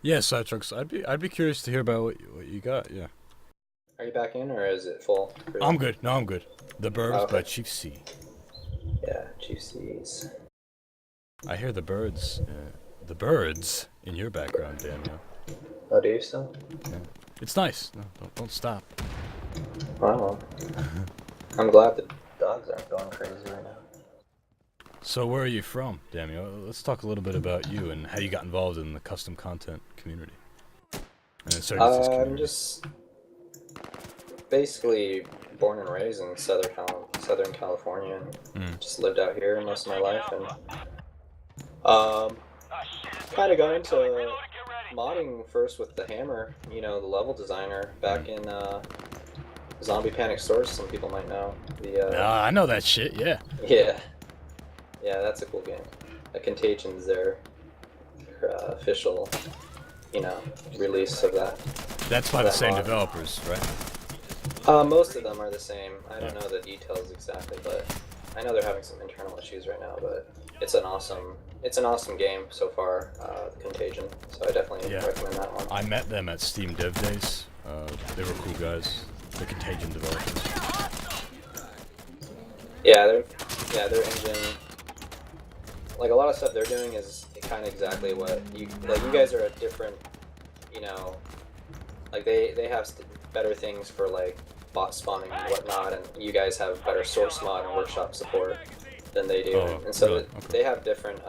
Yeah, Sidetrunks. I'd be curious to hear about what you got. Yeah. Are you back in, or is it full for you? I'm good. No, I'm good. The Oh, Burbs by okay. Chief C. Yeah, Chief C's. I hear the birds in your background, Daimyo. Oh, do you still? Yeah. It's nice. No, don't stop. Wow. I'm glad the dogs aren't going crazy right now. So where are you from, Daimyo? Let's talk a little bit about you and how you got involved in the custom content community and Insurgency's I'm community. just basically born and raised in Southern California, and Mm. just lived out here most of my life, and um, kind of got into modding first with the Hammer, the level designer back Mm. in Zombie Panic Source. Some people might know the I know that shit. Yeah. yeah, yeah, that's a cool game. The Contagions, their official, release of That's by the that same mod. developers, right? Most of them are the same. I don't Yeah. know the details exactly, but I know they're having some internal issues right now. But it's an awesome game so far, Contagion. So I definitely Yeah. recommend that one. I met them at Steam Dev Days. They were cool guys. The Contagion developers. Yeah, their engine, like a lot of stuff they're doing is kind of exactly what you like. You guys are a different, you know, like they have better things for like bot spawning and whatnot, and you guys have better source mod and workshop support than they do, Oh, and so really? Okay. they have different.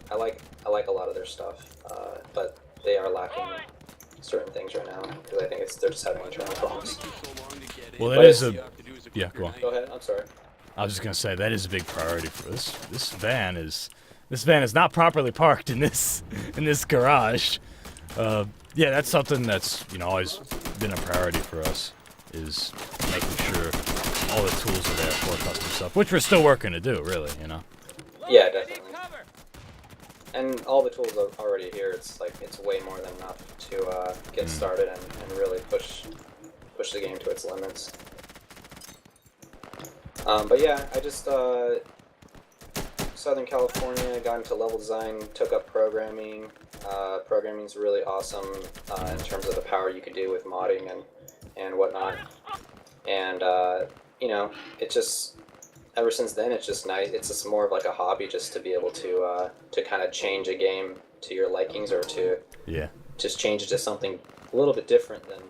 I like a lot of their stuff, but they are lacking certain things right now because I think they're just having internal problems. Well, that But is it's, a. Yeah, go on. go ahead. I'm sorry. I was just gonna say that is a big priority for this. This van is not properly parked in this garage. Yeah, that's something that's always been a priority for us, is making sure all the tools are there for custom stuff, which we're still working to do, really. Yeah, definitely. And all the tools are already here. It's way more than enough to get started and really push the game to its limits. But yeah, I just Southern California, got into level design, took up programming. Programming's really awesome in terms of the power you could do with modding and whatnot. And it just ever since then it's just nice. It's just more of like a hobby just to be able to kind of change a game to your likings or to Yeah. just change it to something a little bit different than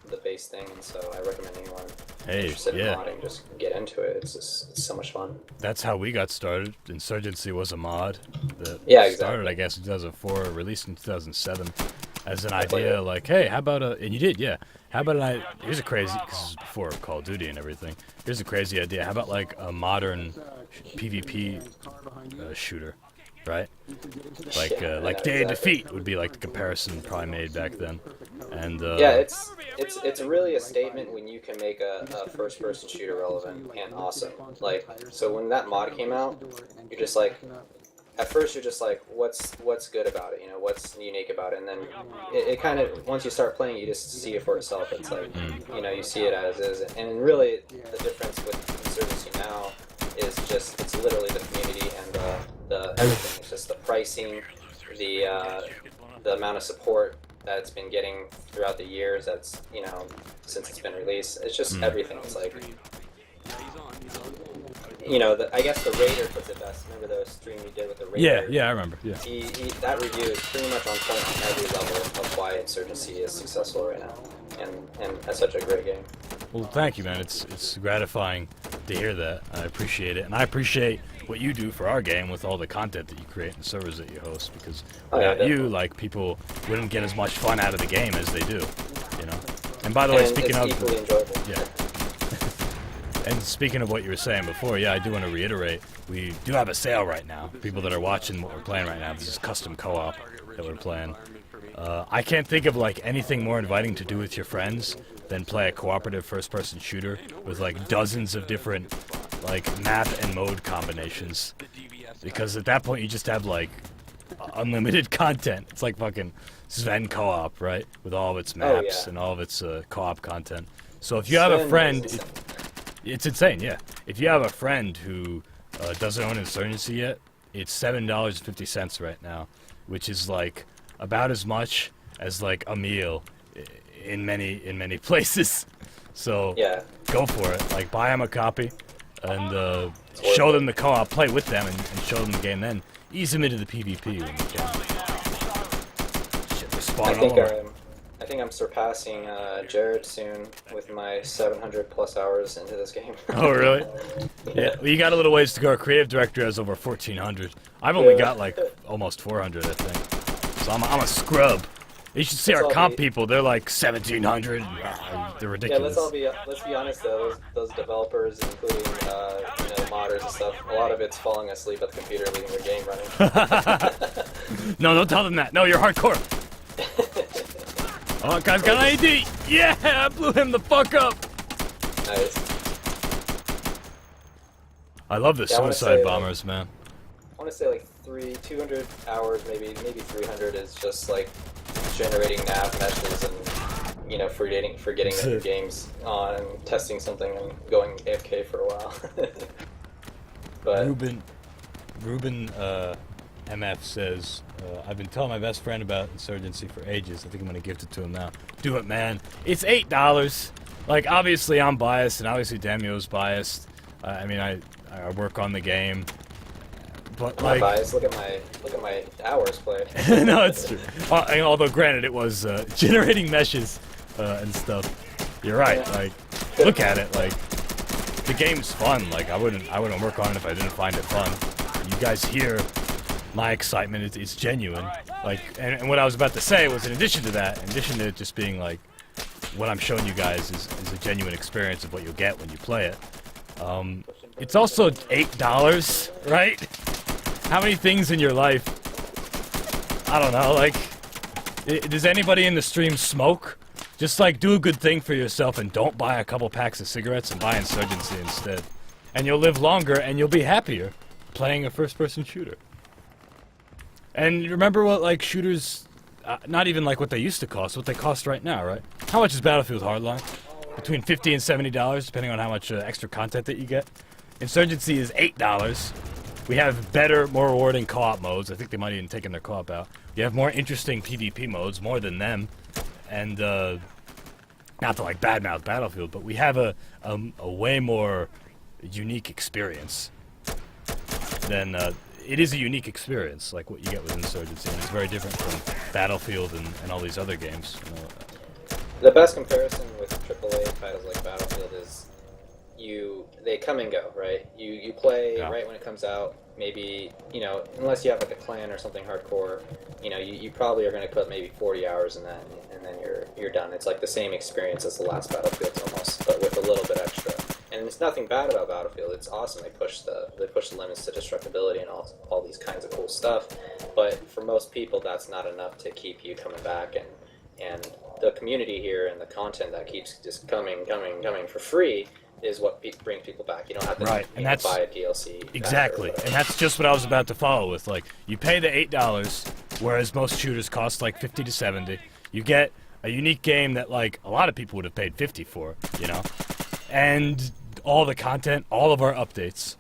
the base thing. And so I recommend anyone Hey, interested in yeah. modding just get into it. It's so much fun. That's how we got started. Insurgency was a mod that Yeah, started, exactly. I guess, in 2004, released in 2007, as an I played idea it. like, hey, how about and you did, yeah. How about here's a crazy, because this is before Call of Duty and everything. Here's a crazy idea. How about like a modern PvP shooter, right? Like Yeah, I know Day of exactly. Defeat would be like the comparison probably made back then, and Yeah, it's really a statement when you can make a first-person shooter relevant and awesome. Like, so when that mod came out, you're just like, at first you're just like, what's good about it? What's unique about it? And then it kind of, once you start playing, you just see it for itself. It's like, you see it as is. And really, the difference with Insurgency now is just, it's literally the community and the everything. It's just the pricing, the amount of support that it's been getting throughout the years. That's since it's been released. It's just everything. It's like I guess the Raider puts it best. Remember the stream you did with the Raider? yeah, I remember, yeah. That review is pretty much on point on every level of why Insurgency is successful right now, and that's such a great game. Well, thank you, man. It's gratifying to hear that. I appreciate it, and I appreciate what you do for our game with all the content that you create and servers that you host. Because Oh yeah, without you, definitely. like, people wouldn't get as much fun out of the game as they do. And by the way, And speaking it's of, equally enjoyable. yeah, and speaking of what you were saying before, yeah, I do want to reiterate, we do have a sale right now. People that are watching what we're playing right now, this is custom co-op that we're playing. I can't think of like anything more inviting to do with your friends than play a cooperative first-person shooter with like dozens of different like map and mode combinations. Because at that point you just have like unlimited content. It's like fucking Sven co-op, right? With all of its Oh maps yeah. and all of its co-op content. So if you have a Sven friend, is insane. it's insane, yeah. If you have a friend who doesn't own Insurgency yet, it's $7.50 right now, which is like about as much as like a meal in many places. So Yeah. go for it. Like buy them a copy and show them the co-op, play with them, and show them the game. Then ease them into the PvP when you can. Shit, they're spawning all over. I think I'm surpassing Jared soon with my 700 plus hours into this game. Oh really? Yeah. Well, you got a little ways to go. Our creative director has over 1,400. I've only got like almost 400, I think. So I'm a scrub. You should see our comp people. They're like 1,700. They're ridiculous. Yeah, let's be honest though. Those developers, including modders and stuff, a lot of it's falling asleep at the computer, leaving their game running. No, don't tell them that. No, you're hardcore. Oh, guy's got an AD. Yeah, I blew him the fuck up. Nice. I love the suicide bombers, man. I want to say like 200 hours, maybe 300 is just like generating nav meshes and forgetting that your game's on and testing something and going AFK for a while. But Ruben MF says, I've been telling my best friend about Insurgency for ages. I think I'm gonna gift it to him now. Do it, man. It's $8. Like, obviously I'm biased, and obviously Daimyo's biased. I mean, I work on the game, but I'm like, not biased. Look at my hours played. no, it's true. Although granted, it was generating meshes and stuff. You're right. Like, look at it. Like, the game's fun. Like, I wouldn't work on it if I didn't find it fun. You guys hear my excitement. It's genuine. Like, and what I was about to say was, in addition to that, in addition to it just being like, what I'm showing you guys is a genuine experience of what you'll get when you play it. It's also $8, right? How many things in your life? I don't know. Like, does anybody in the stream smoke? Just like do a good thing for yourself and don't buy a couple packs of cigarettes and buy Insurgency instead. And you'll live longer and you'll be happier playing a first-person shooter. And remember what, like, shooters, not even like what they used to cost, what they cost right now, right? How much is Battlefield Hardline? Between $50 and $70, depending on how much extra content that you get. Insurgency is $8. We have better, more rewarding co-op modes. I think they might have even taken their co-op out. You have more interesting PvP modes, more than them. And, not to like badmouth Battlefield, but we have a way more unique experience than, it is a unique experience, like what you get with Insurgency, and it's very different from Battlefield and all these other games. You know. The best comparison with AAA titles like Battlefield is they come and go, right? You play right when it comes out. Maybe, unless you have like a clan or something hardcore, you probably are going to put maybe 40 hours in that, and then you're done. It's like the same experience as the last Battlefield almost, but with a little bit extra. And it's nothing bad about Battlefield. It's awesome. They push the limits to destructibility and all these kinds of cool stuff. But for most people, that's not enough to keep you coming back. And the community here and the content that keeps just coming for free is what brings people back. You don't have to buy a DLC. Exactly, and that's just what I was about to follow with. Like, you pay the $8, whereas most shooters cost like 50 to 70. You get a unique game that like a lot of people would have paid 50 for, and all the content, all of our updates,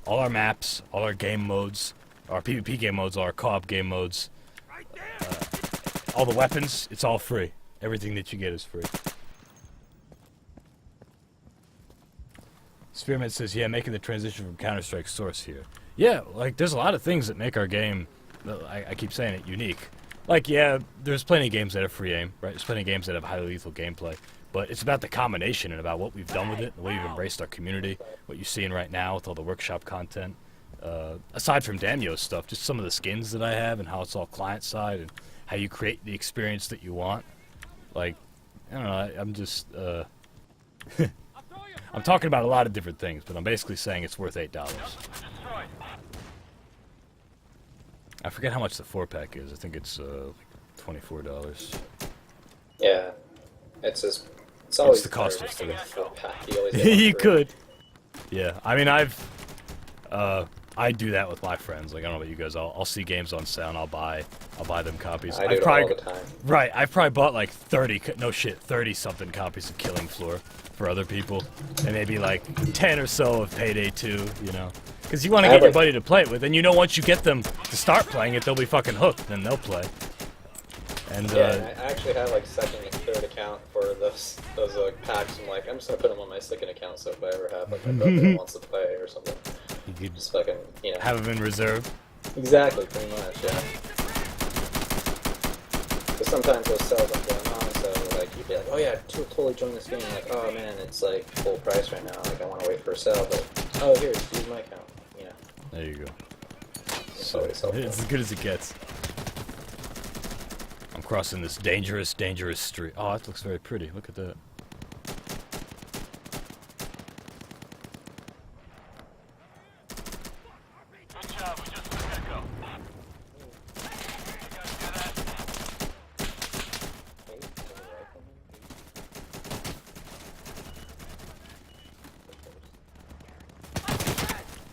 all our maps, all our game modes, our PvP game modes, all our co-op game modes, all the weapons, it's all free. Everything that you get is free. Spearman says, yeah, making the transition from Counter-Strike source here. Yeah, like, there's a lot of things that make our game, I keep saying it, unique. Like, yeah, there's plenty of games that have free aim, right? There's plenty of games that have highly lethal gameplay. But it's about the combination and about what we've done with it, the way we've embraced our community, what you're seeing right now with all the workshop content. Aside from Daimyo's stuff, just some of the skins that I have and how it's all client-side and how you create the experience that you want. Like, I don't know, I'm just, I'm talking about a lot of different things, but I'm basically saying it's worth $8. I forget how much the 4-pack is. I think it's $24. Yeah, it's always the cost of 3. 4-pack. You always get You could. Yeah, I mean, I do that with my friends. Like, I don't know about you guys. I'll see games on sale and I'll buy them copies. I do it all the time. Right, I've probably bought like 30-something copies of Killing Floor for other people, and maybe like 10 or so of Payday 2, because you want to get your buddy to play it with, and once you get them to start playing it, they'll be fucking hooked, and they'll play. And yeah, I actually have like second and third account for those packs. I'm like, I'm just gonna put them on my second account, so if I ever have like my brother that wants to play or something, you could just fucking have them in reserve. Exactly, pretty much, yeah. Because sometimes those sales aren't going on, so like you'd be like, oh yeah, totally join this game. Like, oh man, it's like full price right now. Like I want to wait for a sale, but oh here, use my account. Yeah. There you go. So It's as good as it gets. I'm crossing this dangerous, dangerous street. Oh, that looks very pretty. Look at that. Good job, we just let that go.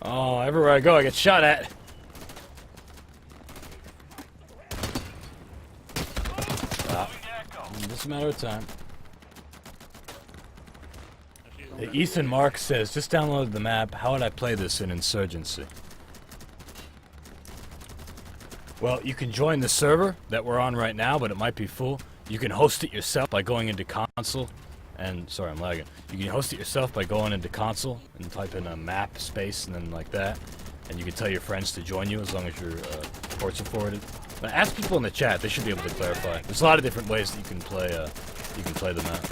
Oh, everywhere I go, I get shot at. Just a matter of time. Ethan Mark says, just downloaded the map. How would I play this in Insurgency? Well, you can join the server that we're on right now, but it might be full. You can host it yourself by going into console. And, sorry, I'm lagging. You can host it yourself by going into console and type in a map space and then like that. And you can tell your friends to join you as long as your ports are forwarded. But ask people in the chat; they should be able to clarify. There's a lot of different ways that you can play. The map.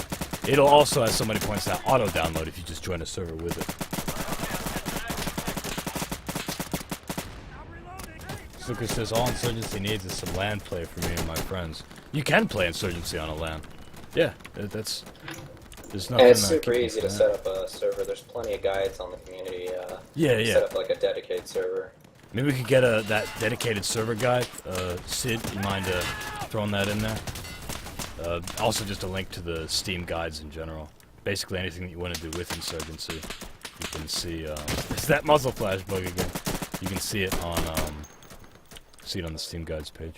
It'll also, as somebody points out, auto-download if you just join a server with it. Lucas says all Insurgency needs is some LAN play for me and my friends. You can play Insurgency on a LAN. Yeah, there's nothing. And it's super easy to set up a server. There's plenty of guides on the community. Yeah. Set up like a dedicated server. Maybe we could get that dedicated server guide. Sid, you mind throwing that in there? Also just a link to the Steam guides in general. Basically anything that you want to do with Insurgency. You can see, it's that muzzle flash bug again. You can see it on the Steam guides page.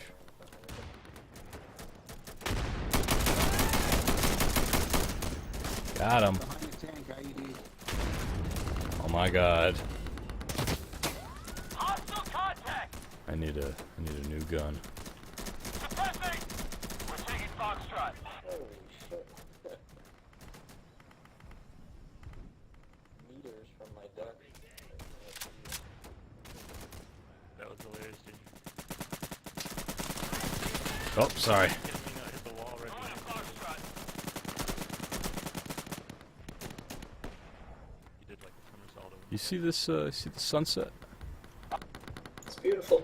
Got him. Oh my god. I need a new gun. Suppressing! We're taking Foxtrot. Holy shit. Meters from my duck. That was hilarious, dude. Oh, sorry. Hit the wall right behind Foxtrot. You did like a somersault over. You see this? See the sunset? It's beautiful.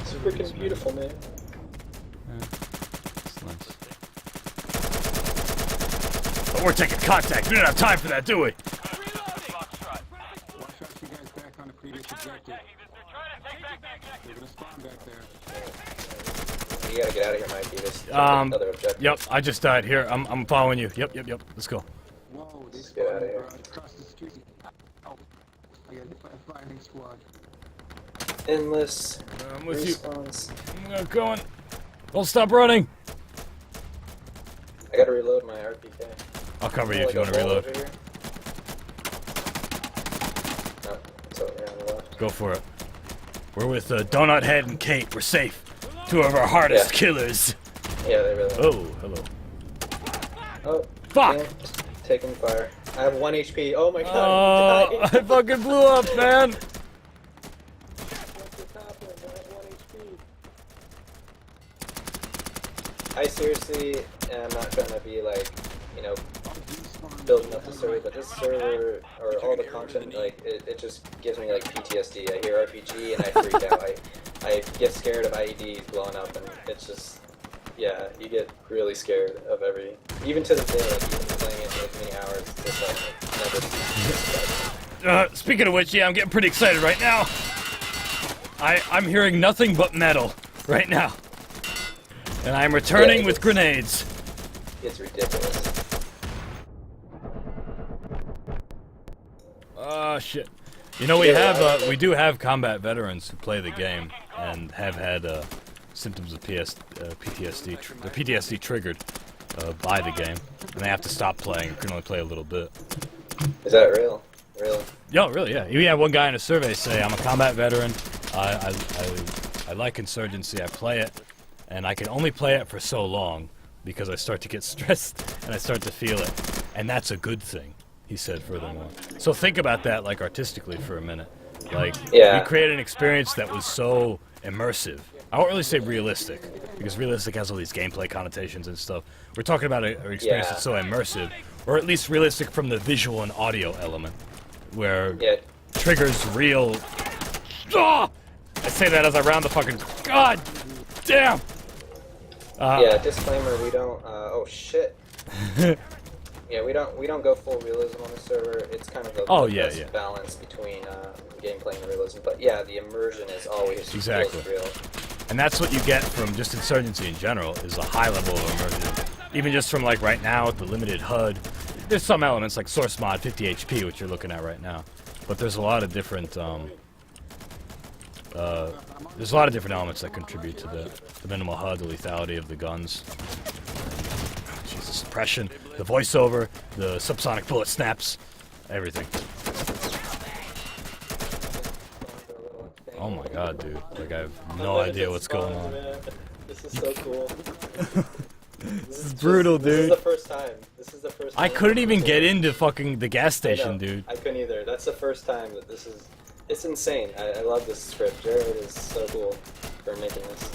It's freaking beautiful, man. Yeah, it's nice. But we're taking contact. We don't have time for that, do we? Reloading! Foxtrot. Watch out, you guys back on the previous objective. They're trying to take back the They're objective. gonna spawn back there. You gotta get out of here, Mikey. This another objective. Yep, I just died. Here, I'm following you. Yep. Let's go. Whoa, they Get outta spawned here. across the street. Oh, I got a firing squad. Endless I'm with you. respawns. I'm going. Don't stop running. I gotta reload my RPK. I'll cover you if Like you a want to wall reload. over here. No, it's over here on the left. Go for it. We're with Donut Head and Kate. We're safe. Two of our hardest Yeah. killers. Yeah, they really. Oh, hello. Oh, Fuck! damn. Taking fire. I have 1 HP. Oh my god. Oh, I'm dying. I fucking blew up, man. What's happening? I have 1 HP. I seriously am not trying to be like, building up the server, but this server, or all the content, like, it just gives me like PTSD. I hear RPG and I freak out. I get scared of IEDs blowing up, and it's just, yeah, you get really scared of even to this day, like, even playing it for like many hours, it's just like, never. Speaking of which, yeah, I'm getting pretty excited right now. I'm hearing nothing but metal right now. And I'm returning Yeah, with grenades. It's ridiculous. Shit. You know, we do have combat veterans who play the game and have had symptoms of PTSD. They're PTSD triggered by the game, and they have to stop playing. You can only play a little bit. Is that real? Really? Yo, really? Yeah. We had one guy in a survey say, "I'm a combat veteran. I like Insurgency. I play it, and I can only play it for so long because I start to get stressed and I start to feel it, and that's a good thing, he said furthermore. So think about that, like, artistically for a minute. Like, Yeah. we created an experience that was so immersive. I won't really say realistic, because realistic has all these gameplay connotations and stuff. We're talking about an experience Yeah. that's so immersive, or at least realistic from the visual and audio element, where Yeah. triggers real... Ah! I say that as I round the fucking... God damn! Yeah, disclaimer, we don't, oh shit. Yeah, we don't go full realism on the server. It's kind of a Oh, yeah, best yeah. balance between gameplay and realism. But yeah, the immersion is always Exactly. feels real. And that's what you get from just Insurgency in general, is a high level of immersion. Even just from, like, right now with the limited HUD. There's some elements like source mod 50 HP, which you're looking at right now. But there's a lot of different, there's a lot of different elements that contribute to the minimal HUD, the lethality of the guns. Jeez, the suppression, the voiceover, the subsonic bullet snaps, everything. Oh my god, dude. Like, I have no idea what's going on. This is so cool. This is brutal, This is dude. the first time. This is the first time. I couldn't even get into fucking the gas I know. station, dude. I couldn't either. That's the first time that this is... It's insane. I love this script. Jared is so cool for making this.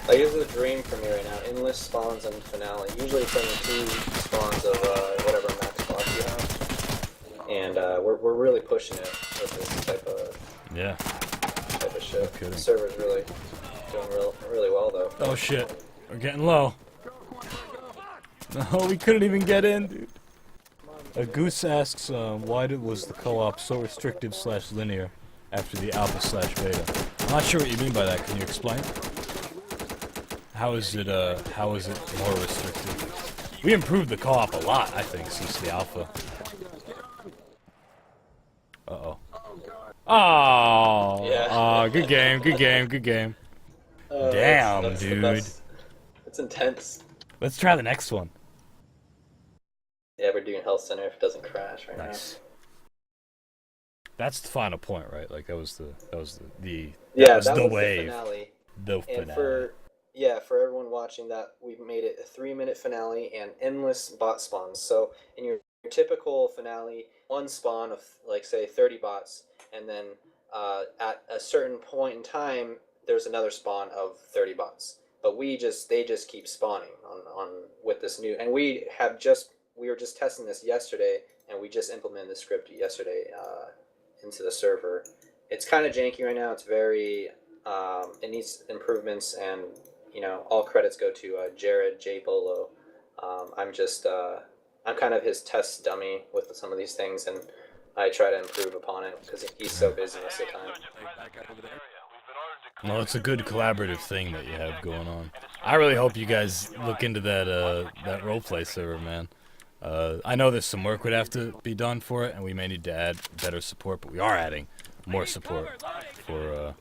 Like, this is a dream for me right now. Endless spawns and finale. Usually it's only 2 spawns of whatever max box you have. And we're really pushing it with this type of Yeah. shit. kidding. The server's really doing really well though. Oh shit. We're getting low. No, we couldn't even get in, dude. Goose asks, why was the co-op so restrictive / linear after the alpha / beta? I'm not sure what you mean by that. Can you explain? How is it more restrictive? We improved the co-op a lot, I think, since the alpha. Uh-oh. Oh! Yeah. Oh, good game, good game, good game. Damn, that's the dude. best. It's intense. Let's try the next one. Yeah, we're doing Health Center if it doesn't crash right Nice. That's the final point, right? Like that was the now. was Yeah, the that was wave. the finale. The And finale. for everyone watching that, we've made it a 3-minute finale and endless bot spawns. So in your typical finale, one spawn of like say 30 bots, and then at a certain point in time, there's another spawn of 30 bots. But they just keep spawning on with this new, and we were just testing this yesterday, and we just implemented the script yesterday into the server. It's kind of janky right now. It's very it needs improvements, and all credits go to Jared J. Bolo. I'm kind of his test dummy with some of these things, and I try to improve upon it because he's so busy most of the time. Well, it's a good collaborative thing that you have going on. I really hope you guys look into that roleplay server, man. I know there's some work would have to be done for it, and we may need to add better support, but we are adding more support for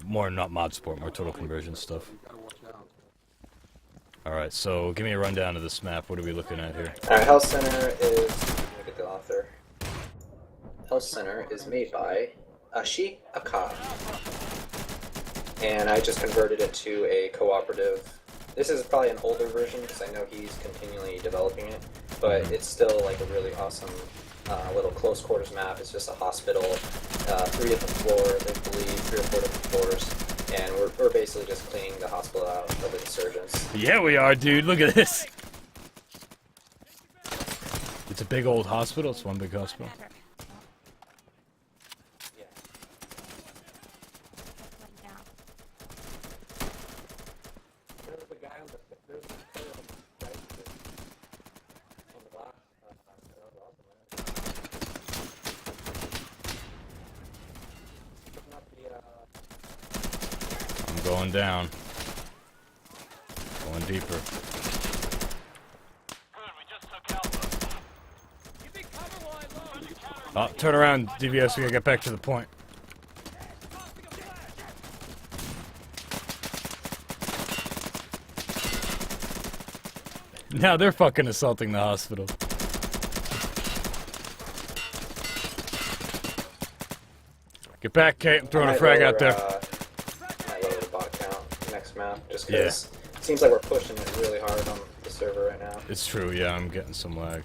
more not mod support, more total conversion stuff. All right, so give me a rundown of this map. What are we looking at here? Our Health Center is, let me get the author. Health Center is made by Ashi Aka. And I just converted it to a cooperative. This is probably an older version because I know he's continually developing it, but it's still like a really awesome little close quarters map. It's just a hospital, 3 different floors, I believe, 3 or 4 different floors. And we're basically just cleaning the hospital out of insurgents. Yeah, we are, dude. Look at this. It's a big old hospital. It's one big hospital. I'm going down. Going deeper. Oh, turn around, DVS. We gotta get back to the point. Now they're fucking assaulting the hospital. Get back, Kate. I'm throwing a I might frag lower, out there. Might lower the bot count next map, just because it seems like we're pushing it really hard on the server right now. It's true, yeah, I'm getting some lag.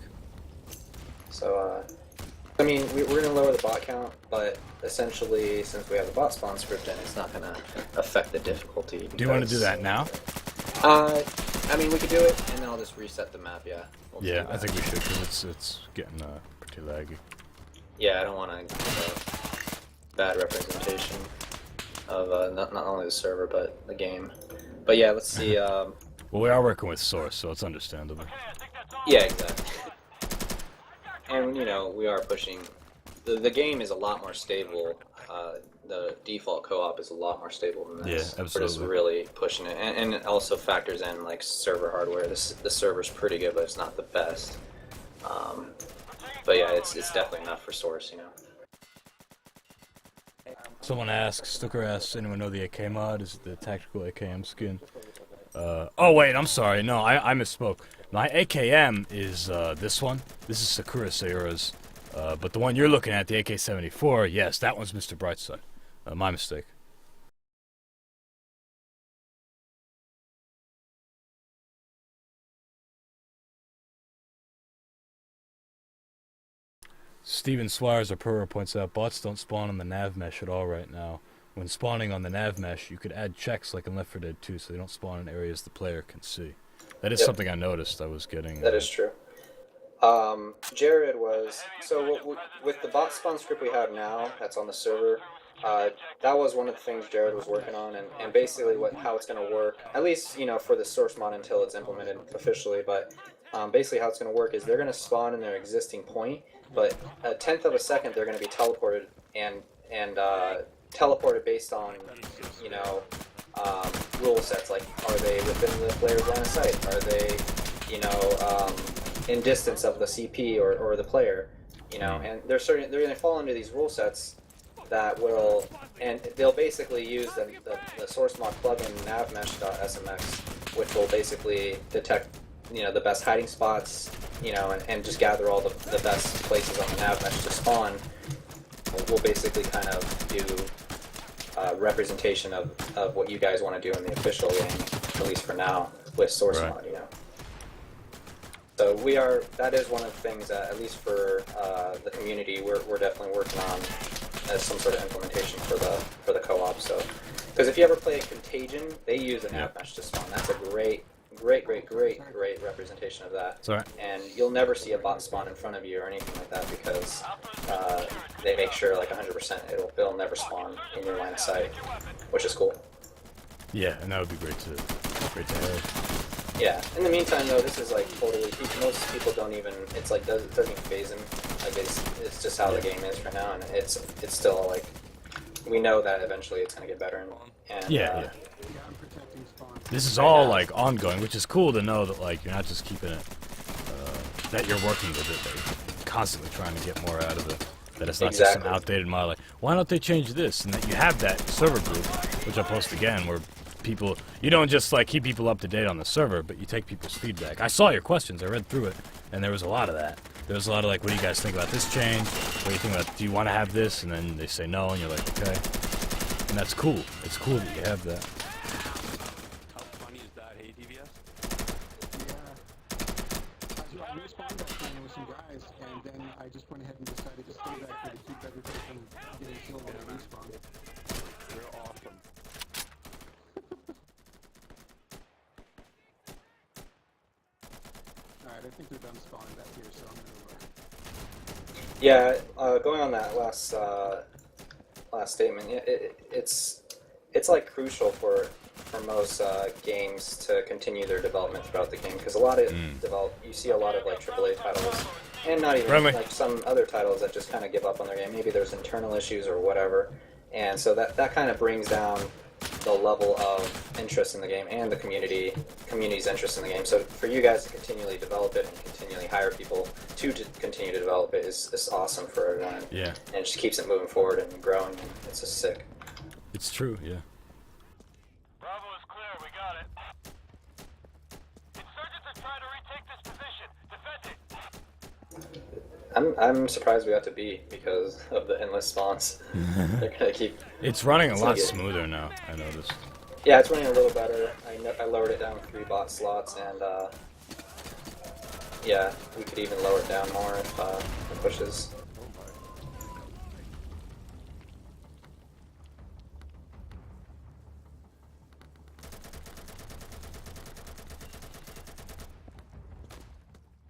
So, I mean, we're gonna lower the bot count, but essentially, since we have the bot spawn script in, it's not gonna affect the difficulty. Do you want to do that now? I mean, we could do it, and then I'll just reset the map. Yeah. We'll Yeah, do I that. think we should, because it's getting pretty laggy. Yeah, I don't want to give a bad representation of not only the server but the game. But yeah, let's see. Well, we are working with Source, so it's understandable. Yeah, exactly. And you know, we are pushing. The game is a lot more stable. The default co-op is a lot more stable than this. Yeah, We're just absolutely. really pushing it, and it also factors in like server hardware. The server's pretty good, but it's not the best. But yeah, it's definitely enough for Source, you know. Someone asks, Stooker asks, anyone know the AK mod? Is it the tactical AKM skin? Oh wait, I'm sorry. No, I misspoke. My AKM is this one. This is Sakura Sayura's. But the one you're looking at, the AK-74, yes, that one's Mr. Brightside. My mistake. Steven Swires, our pro points out, bots don't spawn on the nav mesh at all right now. When spawning on the nav mesh, you could add checks like in Left 4 Dead 2, so they don't spawn in areas the player can see. That is Yep. something I noticed. I was getting. That is true. Jared was with the bot spawn script we have now that's on the server. That was one of the things Jared was working on, and basically how it's going to work, at least, you know, for the source mod until it's implemented officially, but basically how it's going to work is they're going to spawn in their existing point, but a tenth of a second they're going to be teleported and teleported based on, you know, rule sets, like are they within the player's line of sight, are they, you know, in distance of the CP or the player, you know, and they're going to fall under these rule sets that will, and they'll basically use the source mod plugin navmesh.smx, which will basically detect, you know, the best hiding spots, you know, and just gather all the best places on the nav mesh to spawn. We'll basically kind of do representation of what you guys want to do in the official game, at least for now, with source mod, you know. So that is one of the things that, at least for the community, we're definitely working on as some sort of implementation for the co-op. So, because if you ever play Contagion, they use a nav mesh to spawn. That's a great representation of that. Sorry. And you'll never see a bot spawn in front of you or anything like that, because they make sure like 100% it'll never spawn in your line of sight, which is cool. Yeah, and that would be great to have. Yeah. In the meantime, though, this is like totally. Most people don't even. It's like it doesn't even phase them. Like it's just how the game is for now, and it's still like we know that eventually it's gonna get better. And Yeah. This is all like ongoing, which is cool to know that like you're not just keeping it, that you're working with it, that you're constantly trying to get more out of it. That it's not just some outdated mod. Like, why don't they change this? And that you have that server group, which I'll post again, where people, you don't just like keep people up to date on the server, but you take people's feedback. I saw your questions, I read through it, and there was a lot of that. There was a lot of like, what do you guys think about this change? What do you think about, do you want to have this? And then they say no, and you're like, okay. And that's cool. It's cool that you have that. How funny is that, hey DVS? Yeah. I respawned that time with some guys, and then I just went ahead and decided to stay back there to keep everybody from getting killed when I respawned. You're awesome. Alright, I think they're done spawning back here, so I'm gonna look. Yeah, going on that last statement, it's like crucial for most games to continue their development throughout the game, because a lot of you see a lot of like AAA titles, and not even like some other titles that just kind of give up on their game. Maybe there's internal issues or whatever, and so that kind of brings down the level of interest in the game and the community's interest in the game. So for you guys to continually develop it and continually hire people to continue to develop it is awesome for everyone. Yeah. And it just keeps it moving forward and growing. And it's just sick. It's true, yeah. Bravo is clear, we got it. Insurgents are trying to retake this position. Defend it. I'm surprised we got to B because of the endless spawns. They're gonna keep. It's running a It's lot gonna get- smoother now, I noticed. Yeah, it's running a little better. I lowered it down 3 bot slots, and yeah, we could even lower it down more if it pushes.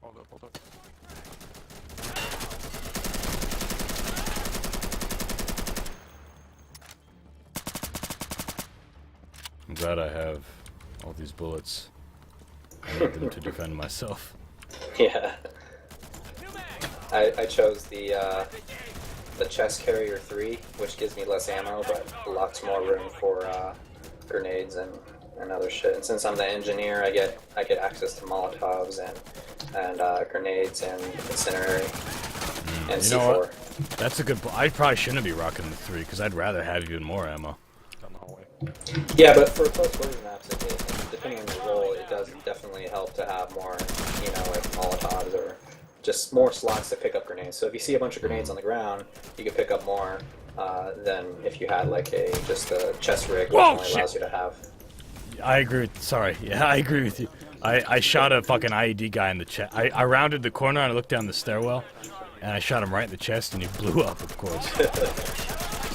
Hold up. I'm glad I have all these bullets. I need them to defend myself. Yeah. I chose the chest carrier 3, which gives me less ammo, but lots more room for grenades and other shit. And since I'm the engineer, I get access to Molotovs and grenades and incendiary and You C4. know what? That's a good. I probably shouldn't be rocking the 3 because I'd rather have even more ammo. Down the hallway. Yeah, but for close quarters maps, depending on your role, it does definitely help to have more, like Molotovs or just more slots to pick up grenades. So if you see a bunch of grenades on the ground, you can pick up more than if you had like just a chest rig, which Whoa, only shit. allows you to have. I agree with. Sorry. Yeah, I agree with you. I shot a fucking IED guy in the chest. I rounded the corner and I looked down the stairwell, and I shot him right in the chest, and he blew up, of course.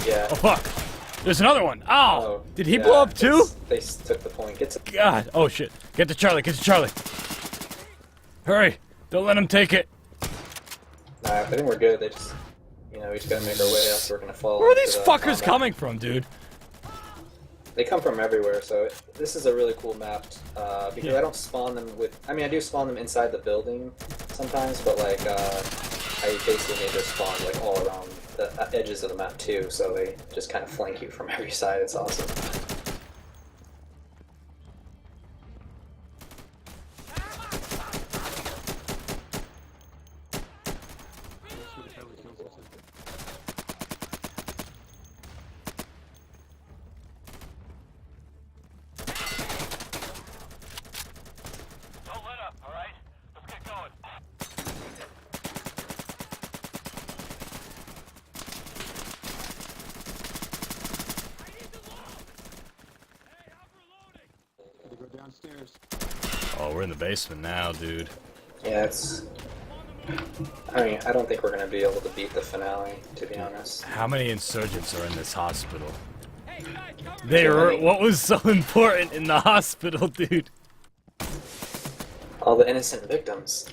Yeah. Oh fuck! There's another one. Oh! Oh, Did he yeah, blow up too? They took the point. Get to. God! Oh shit! Get to Charlie! Get to Charlie! Hurry! Don't let him take it. Nah, I think we're good. They just, we just gotta make our way up. We're gonna fall. Where are into these the fuckers combat. coming from, dude? They come from everywhere, so this is a really cool map because Yeah. I don't spawn them with. I mean, I do spawn them inside the building sometimes, but like I basically made their spawn like all around the edges of the map too, so they just kind of flank you from every side. It's awesome. Don't let up, alright? Let's get going. Gotta go downstairs. Oh, we're in the basement now, dude. Yeah, it's. I mean, I don't think we're gonna be able to beat the finale, to be honest. How many insurgents are in this hospital? They were. What was so important in the hospital, dude? All the innocent victims,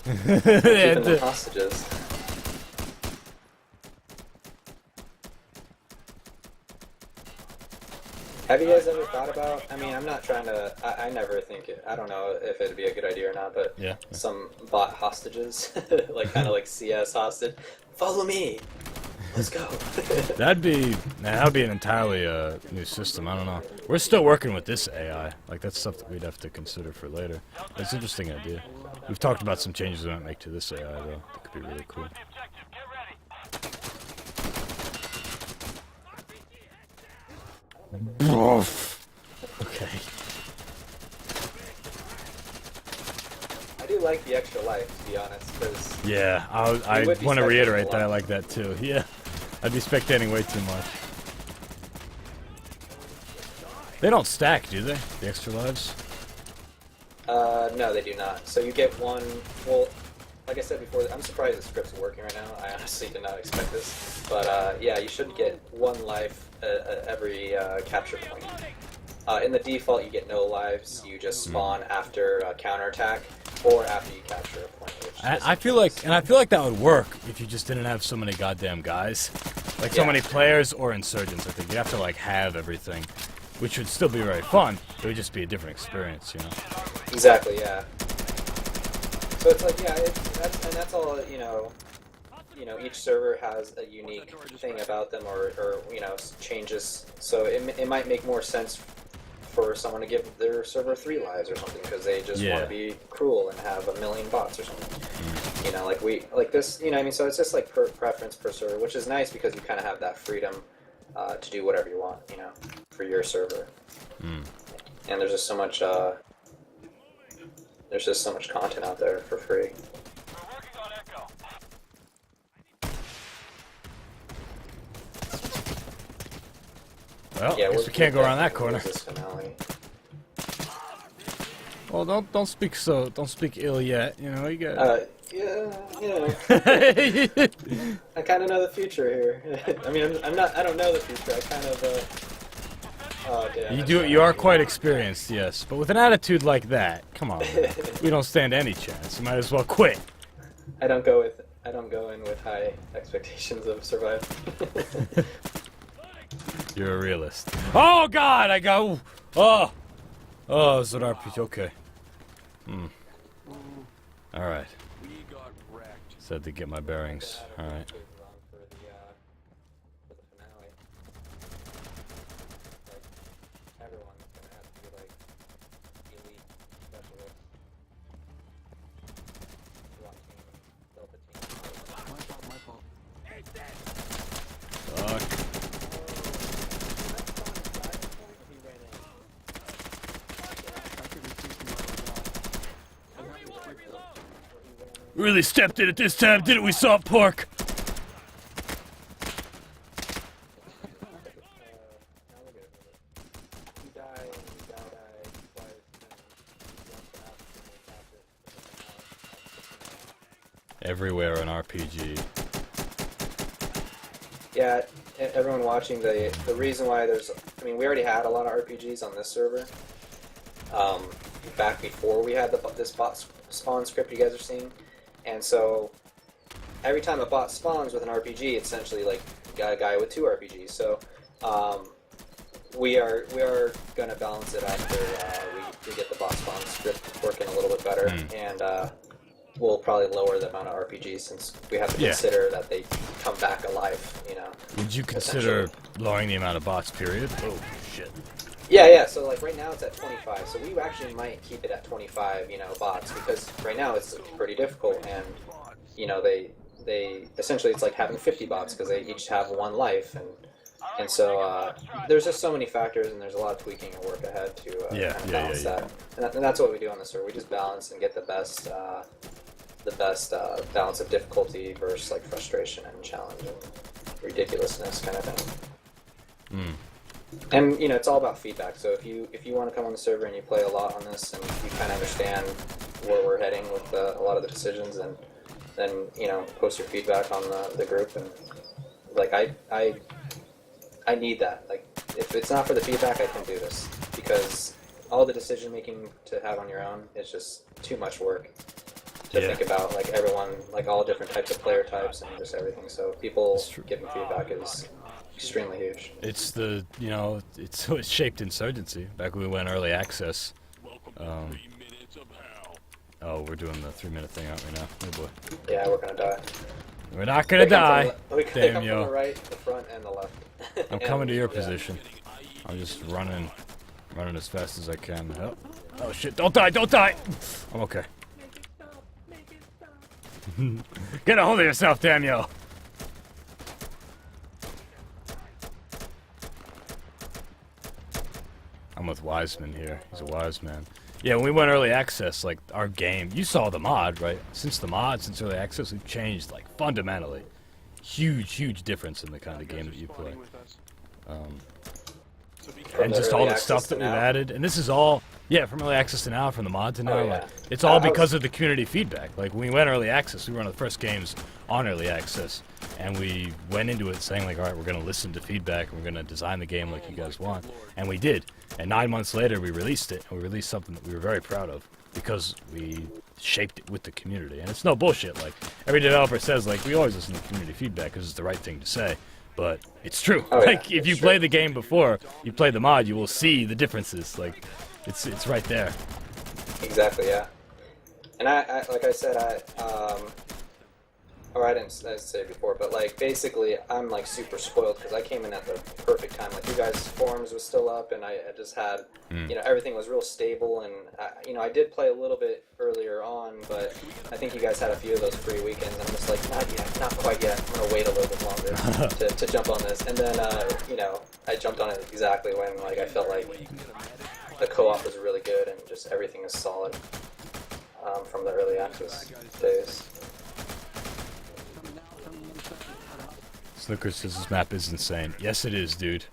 They keeping had them to- hostages. Have you guys ever thought about? I mean, I'm not trying to. I never think it. I don't know if it'd be a good idea or not, but Yeah. some bot hostages, like kind of like CS hostage. Follow me. Let's go. That'd be an entirely new system. I don't know. We're still working with this AI. Like that's stuff that we'd have to consider for later. It's an interesting idea. We've talked about some changes we might make to this AI though. That could be really cool. The objective, get ready. Okay. I do like the extra life, to be honest, because Yeah, I would be want to spectating reiterate a that I lot. like that too. Yeah, I'd be spectating way too much. They don't stack, do they? The extra lives? no, they do not. So you get one. Well, like I said before, I'm surprised the script's working right now. I honestly did not expect this, but yeah, you should get one life every capture point. In the default, you get no lives. You just spawn after a counterattack or after you capture a point. Which I feel like that would work if you just didn't have so many goddamn guys, like so Yeah. many players or insurgents. I think you have to like have everything, which would still be very fun. It would just be a different experience, you know. Exactly, yeah. So it's like, yeah, that's all, each server has a unique thing about them or changes. So it might make more sense for someone to give their server 3 lives or something because they just want Yeah. to be cruel and have 1,000,000 bots or something. Like this, I mean, so it's just like preference per server, which is nice because you kind of have that freedom to do whatever you want, for your server. And there's just so much, content out there for free. We're working on Echo. Well, Yeah, guess we can't go around that corner. This finale. Well, don't speak ill yet. You know, you got. Yeah, you know. I kind of know the future here. I mean, I don't know the future. I kind of. Oh damn. You are quite experienced, yes. But with an attitude like that, come on, man. We don't stand any chance. You might as well quit. I don't go in with high expectations of survival. You're a realist. Oh God, I got. Oh, it's an RPG. Okay. All right. Said to get my bearings. All right. Fuck. Really stepped in it this time, didn't we, Salt Pork? Everywhere an RPG. Yeah, everyone watching, the reason why there's, I mean, we already had a lot of RPGs on this server. Back before we had this bot spawn script you guys are seeing. And so, every time a bot spawns with an RPG, essentially, like, you got a guy with 2 RPGs. So, we are going to balance it after we get the bot spawn script working a little bit better. And we'll probably lower the amount of RPGs since we have to consider that they come back alive, you know. Would you consider lowering the amount of bots, period? Oh, shit. Yeah, so like right now it's at 25, so we actually might keep it at 25, you know, bots, because right now it's pretty difficult, and, you know, they essentially, it's like having 50 bots, because they each have 1 life, and so, there's just so many factors, and there's a lot of tweaking and work ahead to kind of balance that. And that's what we do on the server, we just balance and get the best balance of difficulty versus, like, frustration and challenge and ridiculousness kind of thing. And, you know, it's all about feedback, so if you want to come on the server and you play a lot on this and you kind of understand where we're heading with a lot of the decisions, and then, you know, post your feedback on the group, and, like, I need that. Like, if it's not for the feedback, I can't do this, because all the decision making to have on your own is just too much work to think about, like, everyone, like, all different types of player types and just everything, so people giving feedback is extremely huge. It's the, you know, it's shaped Insurgency. Back when we went early access. Oh, we're doing the 3-minute thing, aren't we now? Oh boy. Yeah, we're gonna die. We're not gonna die. We come from the Daimyo. right, the front, and the left. I'm coming to your position. I'm just running as fast as I can. Oh shit! Don't die! Don't die! I'm okay. Get a hold of yourself, Daimyo. I'm with Wiseman here. He's a wise man. Yeah, when we went early access, like, our game, you saw the mod, right? Since early access, we've changed, like, fundamentally. Huge difference in the kind of game that you play. And just all the stuff that we've added. And this is all, from early access to now, from the mod to now. Like, it's all because of the community feedback. Like, when we went early access, we were one of the first games on early access. And we went into it saying, like, all right, we're going to listen to feedback, and we're going to design the game like you guys want. And we did. And 9 months later, we released it. And we released something that we were very proud of because we shaped it with the community. And it's no bullshit. Like, every developer says, like, we always listen to community feedback because it's the right thing to say. But it's true. Like, if you play the game before you play the mod, you will see the differences. Like, it's right there. Exactly, yeah. And I like I said, or I didn't say it before, but, like, basically, I'm, like, super spoiled because I came in at the perfect time. Like, you guys' forums was still up, and I just had, you know, everything was real stable, and, you know, I did play a little bit earlier on, but I think you guys had a few of those free weekends, and I'm just like, not yet, not quite yet. I'm going to wait a little bit longer to jump on this. And then, you know, I jumped on it exactly when, like, I felt like the co-op was really good, and just everything is solid from the early access days. Snooker says this map is insane. Yes, it is, dude.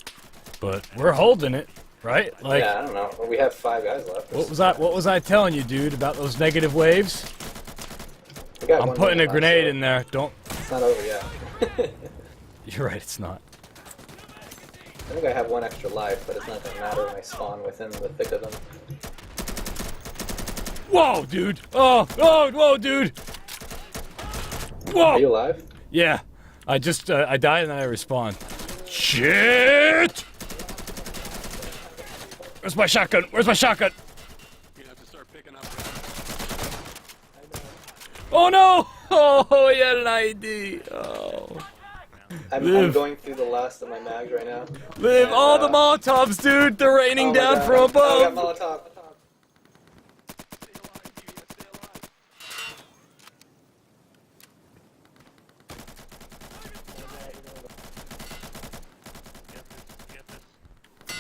but we're holding it, right? Like, yeah, I don't know. We have 5 guys left. what was I telling you, dude, about those negative waves? We got I'm one putting a minute left, grenade so in there. Don't. It's not over yet. You're right, it's not. I think I have 1 extra life, but it's not gonna matter when I spawn within the thick of them. Whoa, dude! Oh, whoa, dude! Whoa! Are you alive? Yeah, I just I died and then I respawned. Shit! Where's my shotgun? Where's my shotgun? You have to start picking up. Oh no! Oh, he had an ID. Oh. I'm going through the last of my mags right now. Live And, all the Molotovs, dude! They're raining oh my down God. from Oh, above! I got Molotov.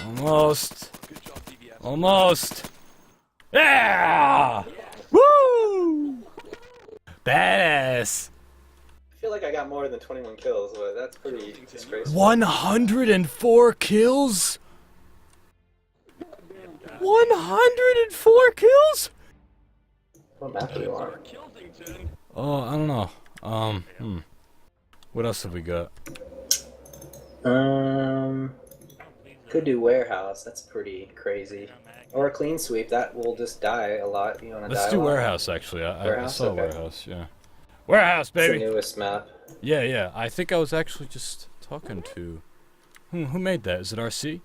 Almost. Almost. Yeah! Woo! Badass. I feel like I got more than 21 kills, but that's pretty disgraceful. 104 kills? 104 kills? What map are you on? Oh, I don't know. What else have we got? Could do warehouse. That's pretty crazy. Or a clean sweep. That will just die a lot. You want to die Let's a do lot? warehouse, actually. I Warehouse? saw Okay. warehouse, yeah. Warehouse, It's the baby! newest map. Yeah. I think I was actually just talking to... Who made that? Is it RC?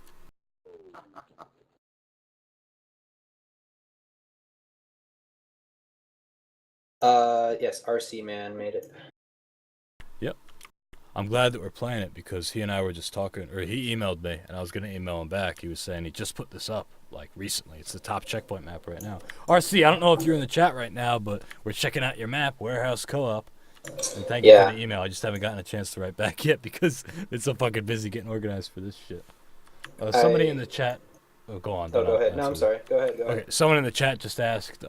Yes, RC Man made it. Yep. I'm glad that we're playing it because he and I were just talking, or he emailed me and I was going to email him back. He was saying he just put this up, like, recently. It's the top checkpoint map right now. RC, I don't know if you're in the chat right now, but we're checking out your map, Warehouse Co-op. And thank you for the email. I just haven't gotten a chance to write back yet because it's so fucking busy getting organized for this shit. Somebody in the chat... Oh, go on. Oh, go ahead. No, I'm sorry. Go ahead. Okay, someone in the chat just asked,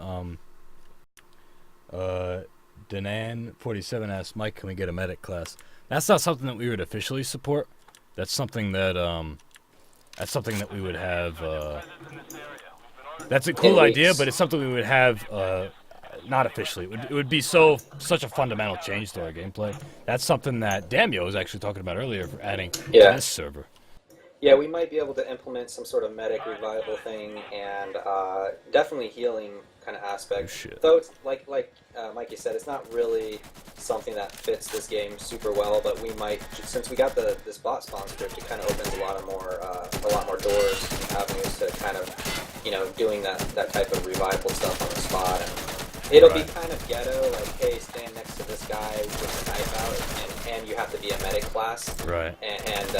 Danan47 asked, Mike, can we get a medic class? That's not something that we would officially support. That's something that we would have, that's a cool idea, but it's something we would have, not officially. It would be such a fundamental change to our gameplay. That's something that Daimyo was actually talking about earlier for adding to this server. Yeah, we might be able to implement some sort of medic revival thing and definitely healing kind of aspect. Oh, shit. Though it's like Mikey said, it's not really something that fits this game super well. But we might, since we got this bot spawn script, it kind of opens a lot more doors and avenues to kind of, doing that type of revival stuff on the spot. And it'll be kind of ghetto, like, hey, stand next to this guy with a knife out, and you have to be a medic class, right? And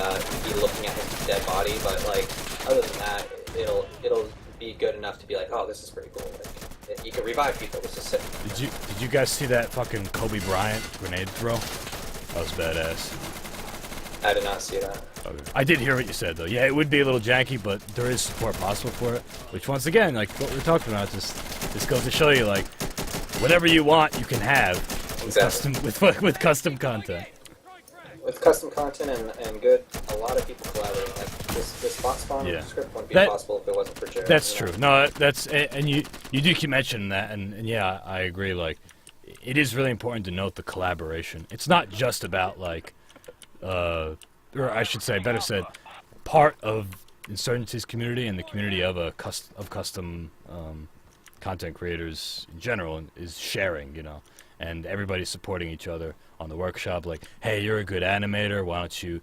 be looking at his dead body. But like, other than that, it'll be good enough to be like, oh, this is pretty cool. Like, you can revive people. This is sick. Did you guys see that fucking Kobe Bryant grenade throw? That was badass. I did not see that. Okay. I did hear what you said though. Yeah, it would be a little janky, but there is support possible for it. Which, once again, like what we're talking about, just goes to show you, like, whatever you want, you can have with custom content. With custom content and good, a lot of people collaborating. Like this bot spawn script wouldn't be possible if it wasn't for Jared. That's true. No, that's, and you do keep mentioning that, and yeah, I agree. Like, it is really important to note the collaboration. It's not just about, like, or I should say, better said, part of Insurgency's community and the community of custom content creators in general is sharing, and everybody's supporting each other on the workshop. Like, hey, you're a good animator. Why don't you?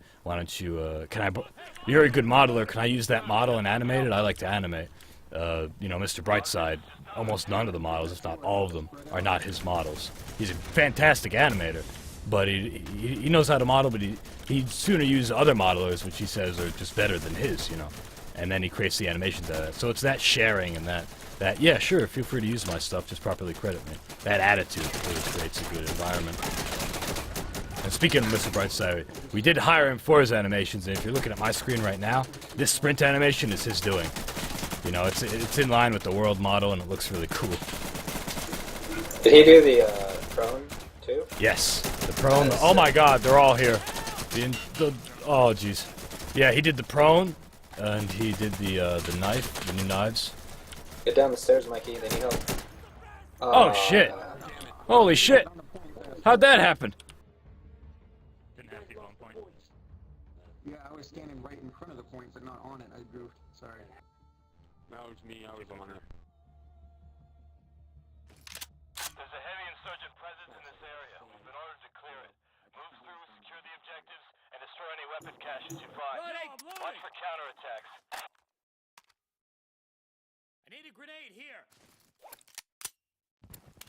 You're a good modeler. Can I use that model and animate it? I like to animate. Mr. Brightside, almost none of the models, if not all of them, are not his models. He's a fantastic animator, but he knows how to model, but he'd sooner use other modelers, which he says are just better than his, and then he creates the animations out of that. So it's that sharing and that yeah, sure, feel free to use my stuff, just properly credit me. That attitude really creates a good environment. And speaking of Mr. Brightside, we did hire him for his animations, and if you're looking at my screen right now, this sprint animation is his doing. It's in line with the world model, and it looks really cool. Did he do the prone too? Yes, the prone. Oh my God, they're all here. Oh jeez. Yeah, he did the prone. and he did the knife, the new knives. Get down the stairs, Mikey. They need help. Oh shit! Holy shit! How'd that happen? Yeah, I was standing right in front of the point, but not on it. I goofed. Sorry. That was me, I was on it. There's a heavy insurgent presence in this area. We've been ordered to clear it. Move through, secure the objectives, and destroy any weapon caches you find. Watch for counterattacks. I need a grenade here.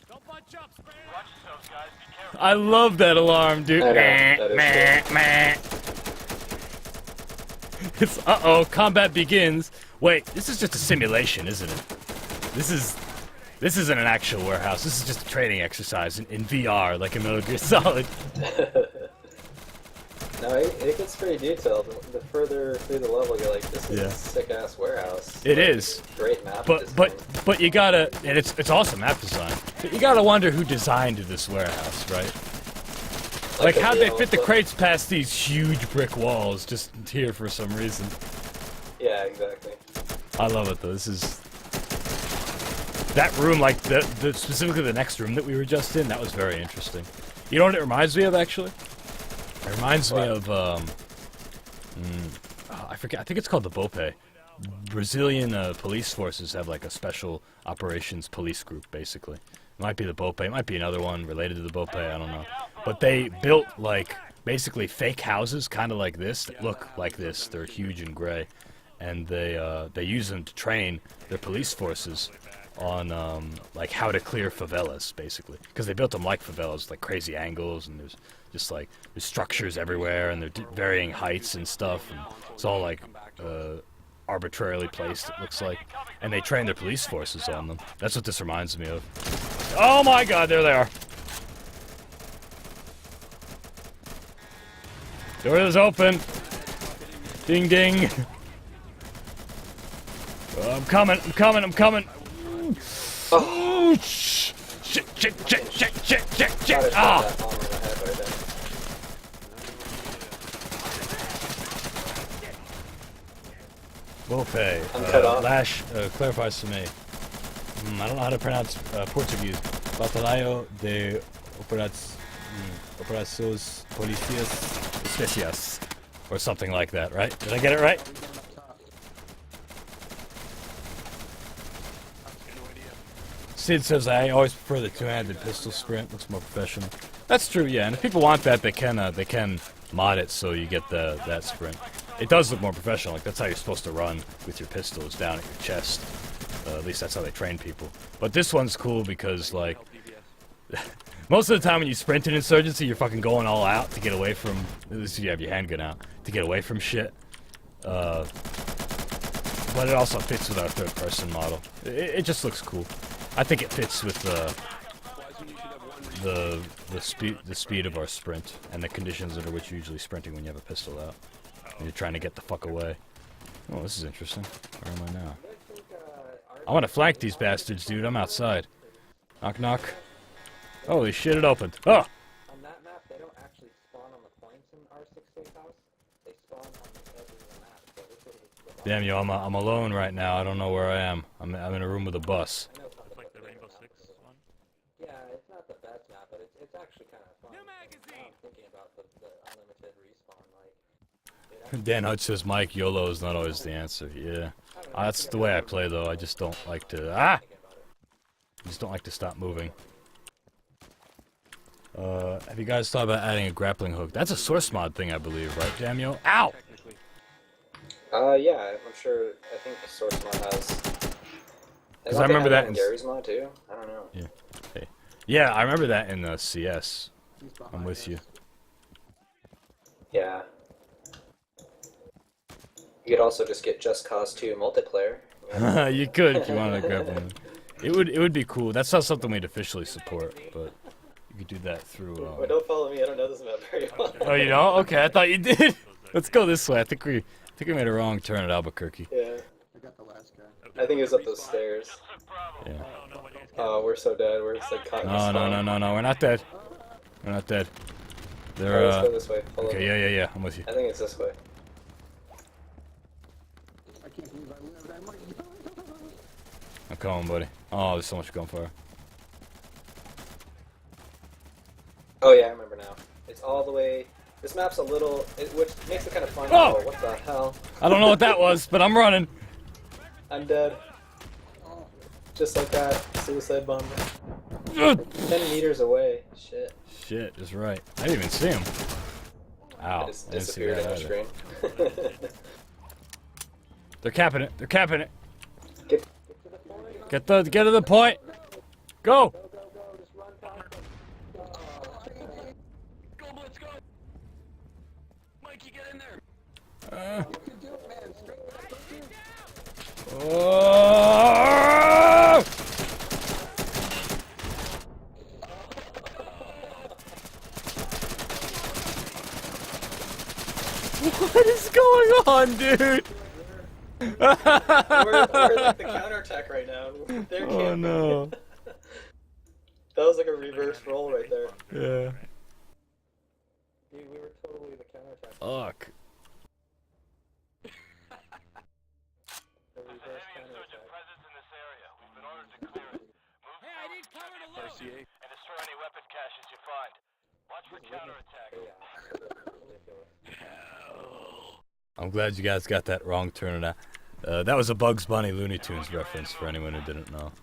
Don't bunch up, spray. Watch yourselves, guys. Be careful. I love that alarm, dude. I know, that is Meh. It's uh-oh, combat begins. Wait, this is just a simulation, isn't it? This isn't an actual warehouse. This is just a training exercise in VR, like in Metal Gear Solid. No, it gets pretty detailed. The further through the level, you're like, this is a sick-ass warehouse. It is. Great map But design. but you gotta, and it's awesome map design. But you gotta wonder who designed this warehouse, right? Like how'd they fit the crates past these huge brick walls just here for some reason? Yeah, exactly. I love it though. This is that room, like the specifically the next room that we were just in. That was very interesting. You know what it reminds me of actually? It reminds me of I forget. I think it's called the BOPE. Brazilian police forces have like a special operations police group, basically. It might be the BOPE. It might be another one related to the BOPE. I don't know. But they built like basically fake houses, kind of like this, that look like this. They're huge and gray, and they use them to train their police forces on like how to clear favelas, basically, because they built them like favelas, like crazy angles, and there's just like there's structures everywhere, and they're varying heights and stuff, and it's all like arbitrarily placed, it looks like, and they train their police forces on them. That's what this reminds me of. Oh my God, there they are. Door is open. Ding ding. I'm coming. Oh, shit. Ah. Bope. Lash clarifies to me. I don't know how to pronounce Portuguese. Batalhão de Operações Polícias Especiais. Or something like that, right? Did I get it right? Sid says, I always prefer the two-handed pistol sprint. Looks more professional. That's true, yeah. And if people want that, they can mod it so you get that sprint. It does look more professional. Like, that's how you're supposed to run with your pistols down at your chest. At least that's how they train people. But this one's cool because, like, most of the time when you sprint in Insurgency, you're fucking going all out to get away from... At least you have your handgun out. To get away from shit. But it also fits with our third-person model. It just looks cool. I think it fits with the speed of our sprint and the conditions under which you're usually sprinting when you have a pistol out. And you're trying to get the fuck away. Oh, this is interesting. Where am I now? I want to flank these bastards, dude. I'm outside. Knock, knock. Holy shit, it opened. Oh! On that map, they don't actually spawn on the points in R6 Safe House. They spawn on the edge of the map. So this is the Damn you, I'm alone right now. I don't know where I am. I'm in a room with a bus. It's like the Rainbow Six one. Yeah, it's not the best map, but it's actually kind of fun. New magazine. I'm thinking about the unlimited respawn, like. Dan Hutch says, Mike, YOLO is not always the answer. Yeah. That's the way I play, though. I just don't like to... I just don't like to stop moving. Have you guys thought about adding a grappling hook? That's a source mod thing, I believe, right, Daimyo? Ow! Yeah, I'm sure. I think Source Mod has. Because I remember that in Gary's mod too. I don't know. Yeah. Hey. Yeah, I remember that in CS. I'm with you. Yeah. You could also just get Just Cause 2 multiplayer. You could if you wanted a grappling hook. It would be cool. That's not something we'd officially support, but you could do that through. Well, don't follow me. I don't know this map very well. Oh, you know? Okay, I thought you did. Let's go this way. I think we made a wrong turn at Albuquerque. Yeah. I got the last guy. I think it was up those stairs. Yeah. Oh, we're so dead. We're just like caught in the spawn. No. We're not dead. We're not dead. They're Let's go this way. Follow me. Okay, yeah. I'm with you. I think it's this way. can't believe I lived. I'm like, I'm coming, buddy. Oh, there's so much gunfire. Oh yeah, I remember now. It's all the way. This map's a little, which makes it kind of fun. Oh! Oh, what the hell? I don't know what that was, but I'm running. I'm dead. Just like that. Suicide bomber. Ugh. 10 meters away. Shit. Shit, is right. I didn't even see him. Ow. I just I didn't see disappeared that in the either. screen. They're capping it. They're capping it. Get Get to the point. Go. Go, Blitz, go! Mikey, get in there! Oh! What is going on, dude? we're like the counterattack right now. They're Oh camping. no. That was like a reverse roll right there. Yeah. Dude, we were totally the counterattack. Fuck. The There's a reverse heavy insurgent counterattack. presence in this area. We've been ordered to clear it. Move hey, I need cover to load RCA. and destroy any weapon caches you find. Watch for counterattack. I'm glad you guys got that wrong turn out. That was a Bugs Bunny Looney Tunes reference for anyone who didn't know.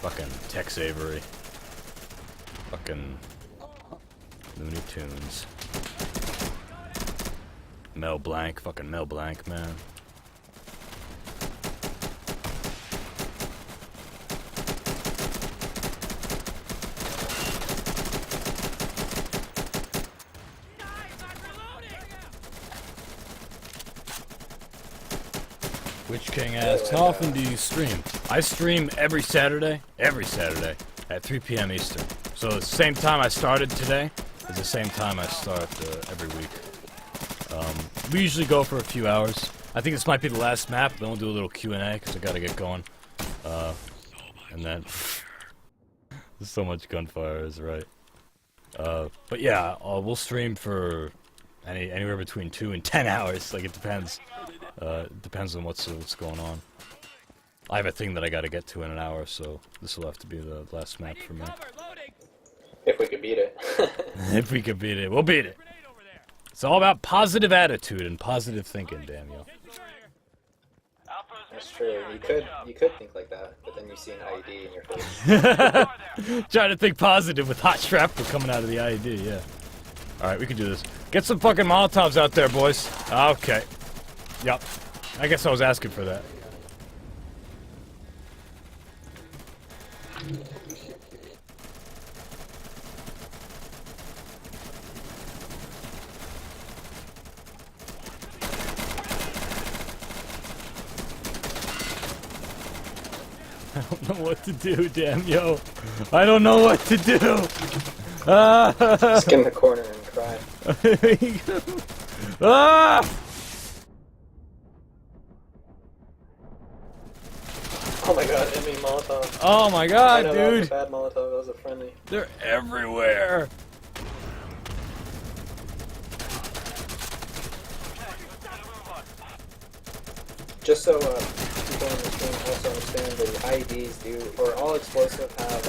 Fucking Tex Avery. Fucking Looney Tunes. Mel Blanc, fucking Mel Blanc, man. Witch King asks, how often do you stream? I stream every Saturday at 3 p.m. Eastern. So the same time I started today is the same time I start every week. We usually go for a few hours. I think this might be the last map, then we'll do a little Q&A because I gotta get going. And then there's so much gunfire, is right. But yeah, we'll stream for anywhere between 2 and 10 hours. Like it depends. It depends on what's going on. I have a thing that I gotta get to in an hour, so this will have to be the last map for me. If we could beat it. If we could beat it, we'll beat it. It's all about positive attitude and positive thinking, Daimyo. That's true. You could think like that, but then you see an IED in your face. Trying to think positive with hot shrapnel coming out of the IED, yeah. Alright, we can do this. Get some fucking Molotovs out there, boys. Okay. Yup. I guess I was asking for that. I don't know what to do, Daimyo. I don't know what to do. Just get in the corner and cry. Ah! Oh my god, enemy Molotov. Oh my I god, know that was a dude. bad Molotov, that was a friendly. They're everywhere. Just so people on the stream also understand, the IEDs do, or all explosive have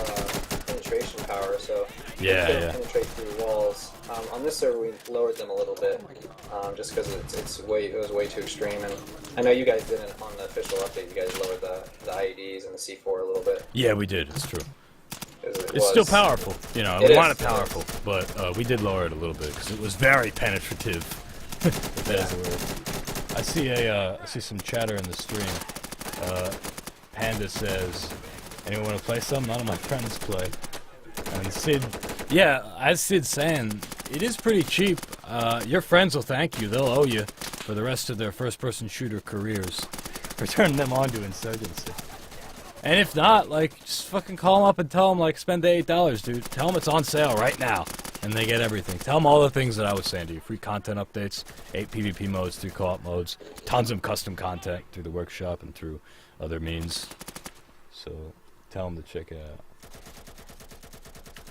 penetration power, so Yeah, they can yeah. penetrate through walls. On this server, we lowered them a little bit, just because it was way too extreme. And I know you guys didn't on the official update. You guys lowered the IEDs and the C4 a little bit. Yeah, we did. It's true. It's Still powerful, you know. It We want is, it powerful, but we did lower it a little bit because it was very penetrative. If that is a word. I see some chatter in the stream. Panda says, "Anyone want to play some? None of my friends play." And Sid, yeah, as Sid's saying, it is pretty cheap. Your friends will thank you. They'll owe you for the rest of their first-person shooter careers for turning them on to Insurgency. And if not, like, just fucking call them up and tell them, like, spend the $8, dude. Tell them it's on sale right now, and they get everything. Tell them all the things that I was saying to you. Free content updates, 8 PvP modes, 3 co-op modes, tons of custom content through the workshop and through other means. So, tell them to check it out.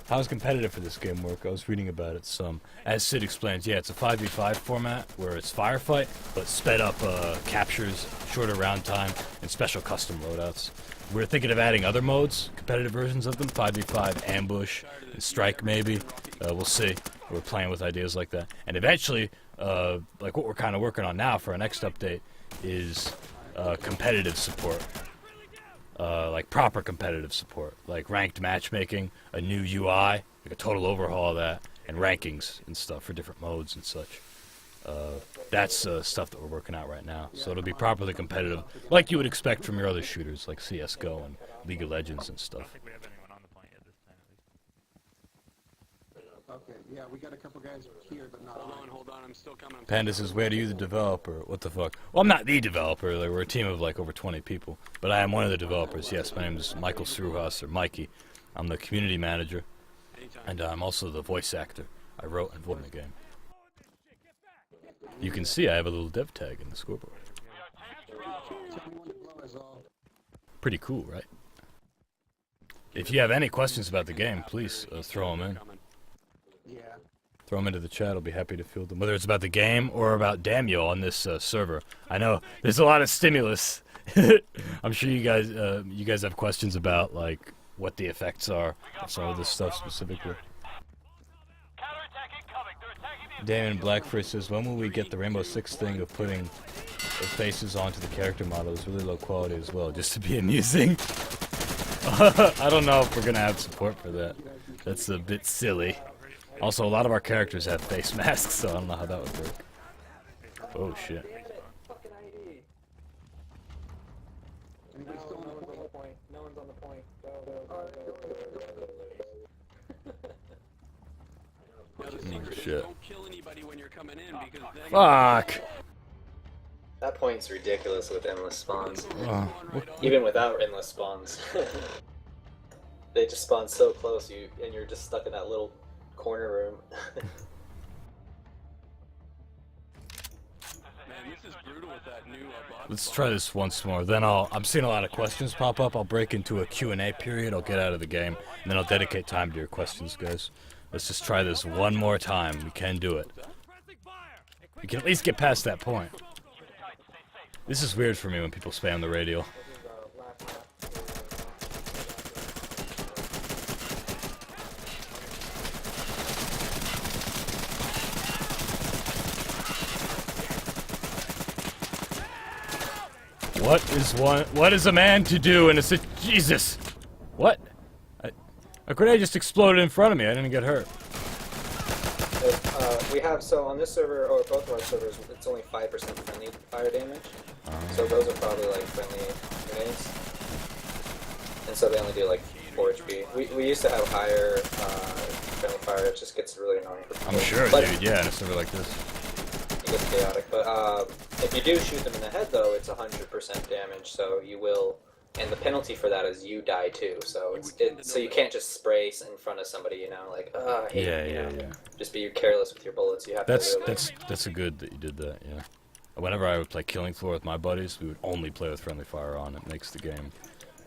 How's competitive for this game work? I was reading about it some. As Sid explains, yeah, it's a 5v5 format where it's firefight, but sped up captures, shorter round time, and special custom loadouts. We're thinking of adding other modes, competitive versions of them, 5v5, ambush, and strike maybe. We'll see. We're playing with ideas like that. And eventually, like what we're kind of working on now for our next update is competitive support. Like proper competitive support, like ranked matchmaking, a new UI, like a total overhaul of that, and rankings and stuff for different modes and such. That's stuff that we're working out right now. So it'll be properly competitive, like you would expect from your other shooters, like CS:GO and League of Legends and stuff. Okay, yeah, we got a couple guys here, but not Hold on, I'm still coming. Panda says, where are you the developer? What the fuck? Well, I'm not the developer. Like, we're a team of like over 20 people. But I am one of the developers, yes. My name is Michael Sruhas, or Mikey. I'm the community manager. And I'm also the voice actor. I wrote and voiced the game. You can see I have a little dev tag in the scoreboard. Pretty cool, right? If you have any questions about the game, please throw them in. Yeah. Throw them into the chat. I'll be happy to field them. Whether it's about the game or about Daimyo on this server. I know there's a lot of stimulus. I'm sure you guys have questions about like what the effects are of some of this stuff specifically. Damon Blackfish says, when will we get the Rainbow Six thing of putting the faces onto the character models? Really low quality as well, just to be amusing. I don't know if we're gonna have support for that. That's a bit silly. Also, a lot of our characters have face masks, so I don't know how that would work. Oh shit. No one's on the point. Shit. Don't kill anybody when you're coming in because then Fuck! That point's ridiculous with endless spawns. Oh, Even without endless spawns. They just spawn so close, and you're just stuck in that little corner room. man, this is brutal with that new bot. let's try this once more. Then I'm seeing a lot of questions pop up. I'll break into a Q&A period. I'll get out of the game, and then I'll dedicate time to your questions, guys. Let's just try this one more time. We can do it. We can at least get past that point. This is weird for me when people spam the radio. What is a man to do in a Jesus? What? A grenade just exploded in front of me. I didn't get hurt. We have, so on this server, or both of our servers, it's only 5% friendly fire damage. So those are probably like friendly grenades. And so they only do like 4 HP. We used to have higher friendly fire, it just gets really annoying. I'm sure, but dude. Yeah, in a server like this. It gets chaotic. But if you do shoot them in the head, though, it's 100% damage, so you will... And the penalty for that is you die too, so so you can't just spray in front of somebody, you know, like, I hate it, you know? Just be careless with your bullets. You have to. That's a good that you did that. Yeah. Whenever I would play Killing Floor with my buddies, we would only play with friendly fire on. It makes the game.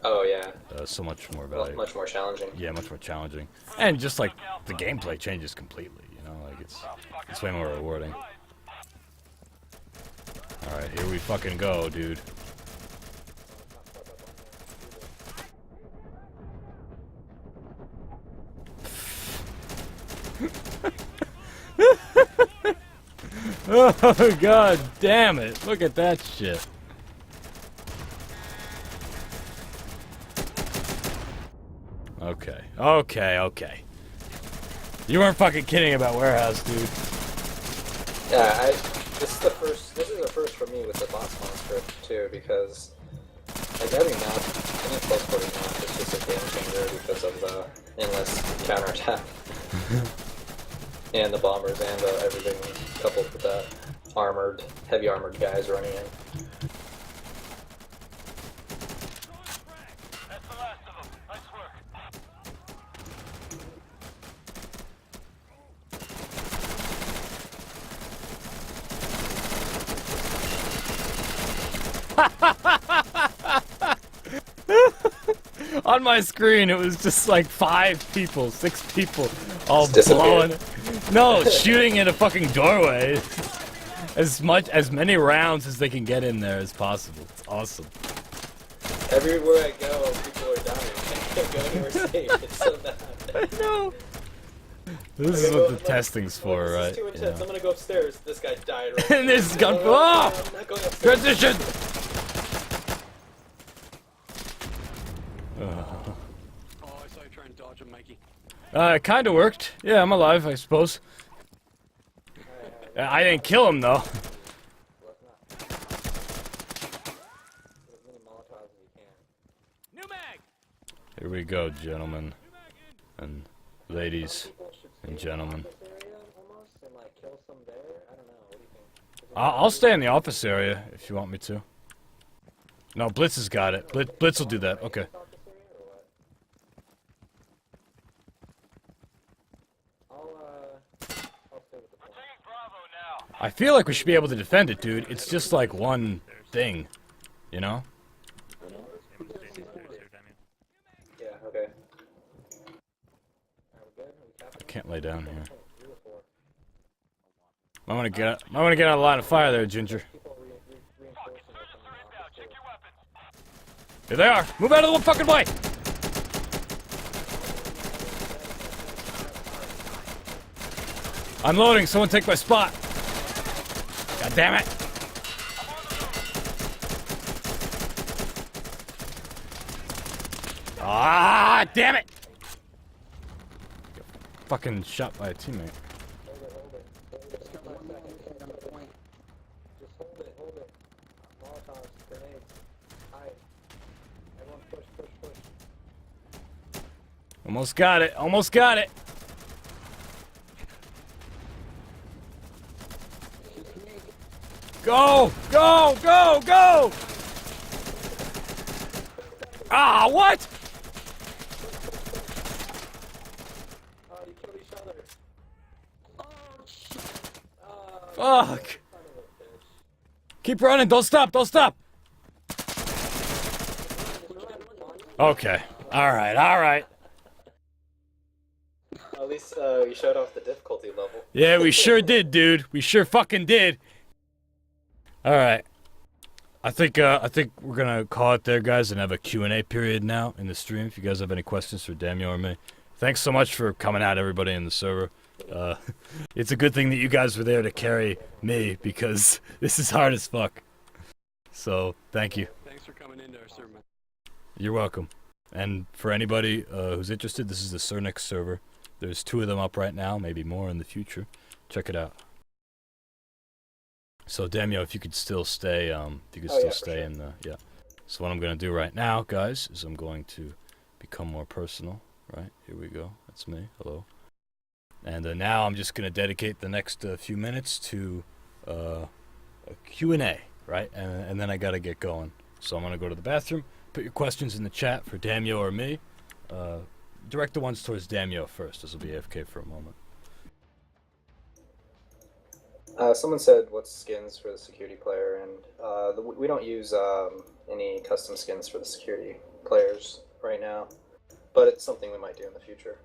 Oh yeah. So much more valuable. Much more challenging. Yeah, much more challenging, and just like the gameplay changes completely. You know, like it's way more rewarding. All right, here we fucking go, dude. Oh, god damn it. Look at that shit. Okay. You weren't fucking kidding about warehouse, dude. Yeah, this is a first for me with the boss monster too, because like every map, any close quarter map is just a game changer because of the endless counterattack. And the bombers and everything coupled with that heavy armored guys running in. That's the last of them. Nice work. On my screen, it was just like 5 people, 6 people, all Just disappeared. blowing. No, shooting in a fucking doorway. As many rounds as they can get in there as possible. It's awesome. Everywhere I go, people are dying. I can't go anywhere safe. It's so bad. No. This is what the testing's for, This right? is too intense. Yeah. I'm gonna go upstairs. This guy died right And this gun. now. Oh! I'm not going upstairs. Transition. Oh, I saw you trying to dodge him, Mikey. It kind of worked. Yeah, I'm alive, I suppose. I didn't kill him though. Here we go, gentlemen and ladies and gentlemen. I'll stay in the office area if you want me to. No, Blitz has got it. Blitz will do that. Okay. I feel like we should be able to defend it, dude. It's just like one thing, you know? Yeah, okay. I can't lay down here. I want to get out of line of fire there, Ginger. Here they are. Move out of the fucking way. Unloading. Someone take my spot. God damn it. Ah, damn it. Fucking shot by a teammate. Almost got it. Almost got it. Go! Go! Go! Go! Ah, what? Oh, you killed each other. Fuck. Keep running. Don't stop. Don't stop. Okay. All right. All right. At least you showed off the difficulty level. Yeah, we sure did, dude. We sure fucking did. All right. I think we're gonna call it there, guys, and have a Q&A period now in the stream. If you guys have any questions for Daimyo or me, thanks so much for coming out, everybody in the server. It's a good thing that you guys were there to carry me because this is hard as fuck. So thank you. Thanks for coming into our server. You're welcome. And for anybody who's interested, this is the Sernix server. There's 2 of them up right now, maybe more in the future. Check it out. So Daimyo, if you could still stay, Sure. in the, yeah. So what I'm gonna do right now, guys, is I'm going to become more personal. Right, here we go. That's me. Hello. And now I'm just gonna dedicate the next few minutes to a Q&A, right? And then I gotta get going. So I'm gonna go to the bathroom. Put your questions in the chat for Daimyo or me. Direct the ones towards Daimyo first. This will be AFK for a moment. Someone said what's skins for the security player, and we don't use any custom skins for the security players right now, but it's something we might do in the future.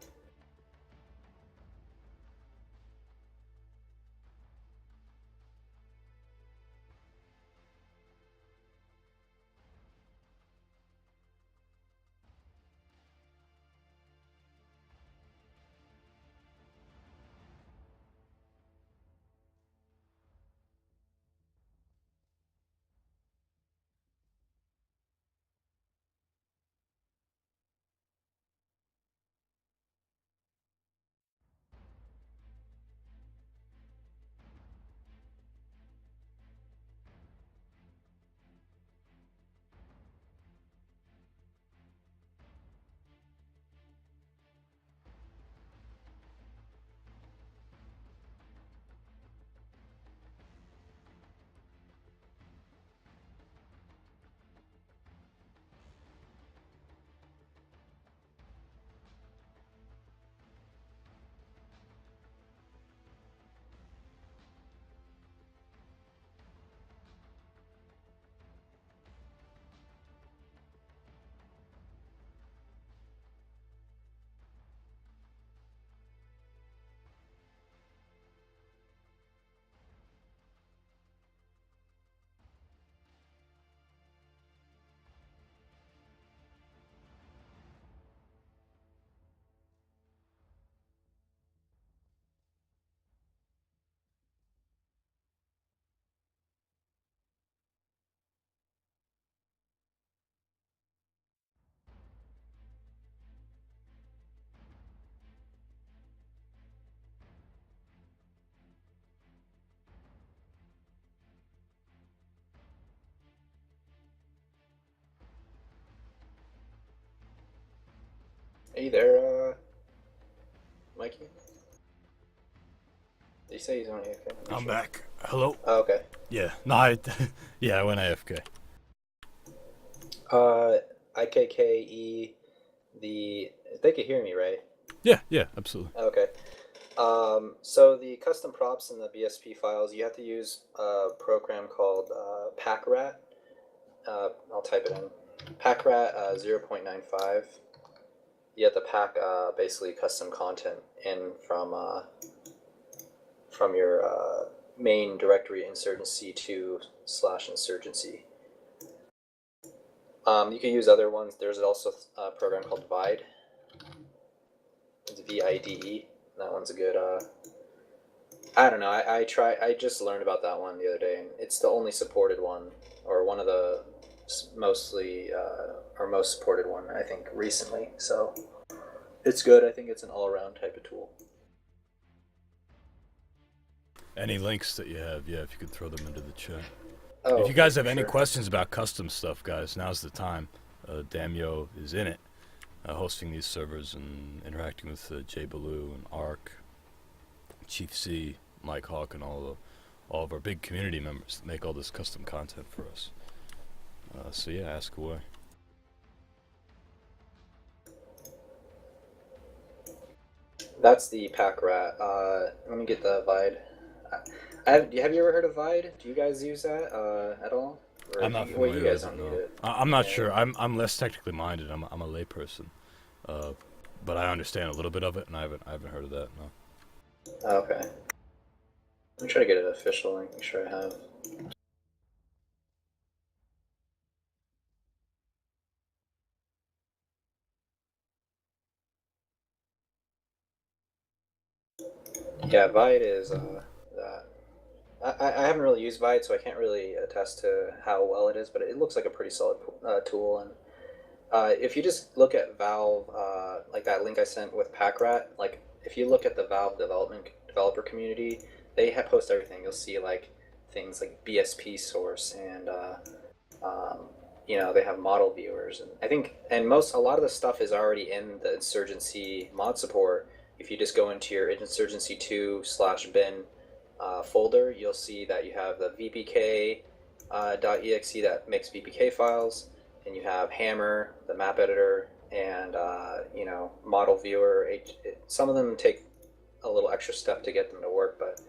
you there, Mikey? Did you say he's on AFK? I'm back. Hello? Oh, okay. Yeah. No, yeah, I went AFK. IKKE, they could hear me, right? Yeah, absolutely. Okay. So the custom props in the BSP files, you have to use a program called packrat. I'll type it in. Packrat 0.95. You have to pack basically custom content in from your main directory Insurgency 2/Insurgency. You can use other ones. There's also a program called Vide. It's VIDE. That one's a good. I don't know. I just learned about that one the other day, and it's the only supported one, or one of the mostly or most supported one, I think, recently. So it's good. I think it's an all-around type of tool. Any links that you have, yeah, if you could throw them into the chat. Oh, if you guys have any sure. questions about custom stuff, guys, now's the time. Daimyo is in it, hosting these servers and interacting with Jay Baloo and Ark, Chief C, Mike Hawk, and all of our big community members that make all this custom content for us. So yeah, ask away. That's the packrat. Let me get the Vide. Have you ever heard of Vide? Do you guys use that at all? Or I'm not well, familiar you guys with it, don't no. need it. I'm not sure. I'm less technically minded. I'm a layperson, but I understand a little bit of it, and I haven't heard of that. No. Okay. Let me try to get an official link. Make sure I have. Yeah, Vide is that. I haven't really used Vide, so I can't really attest to how well it is, but it looks like a pretty solid tool. And if you just look at Valve, like that link I sent with Packrat, like if you look at the Valve developer community, they have post everything. You'll see like things like BSP source and you know, they have model viewers, and I think a lot of the stuff is already in the Insurgency mod support. If you just go into your Insurgency 2/bin folder, you'll see that you have the VPK .exe that makes VPK files, and you have Hammer, the map editor, and you know, model viewer. Some of them take a little extra step to get them to work, but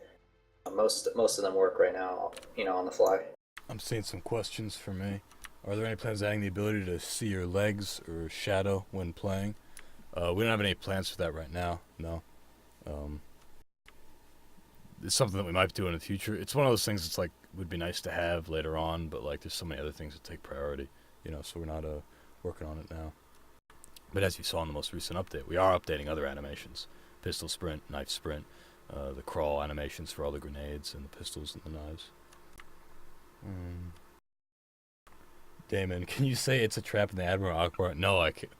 most of them work right now, you know, on the fly. I'm seeing some questions for me. Are there any plans adding the ability to see your legs or shadow when playing? We don't have any plans for that right now, no. It's something that we might do in the future. It's one of those things that's like, would be nice to have later on, but like there's so many other things that take priority, you know, so we're not working on it now. But as you saw in the most recent update, we are updating other animations. Pistol sprint, knife sprint, the crawl animations for all the grenades and the pistols and the knives. Damon, can you say it's a trap in the Admiral Akbar? No, I can't.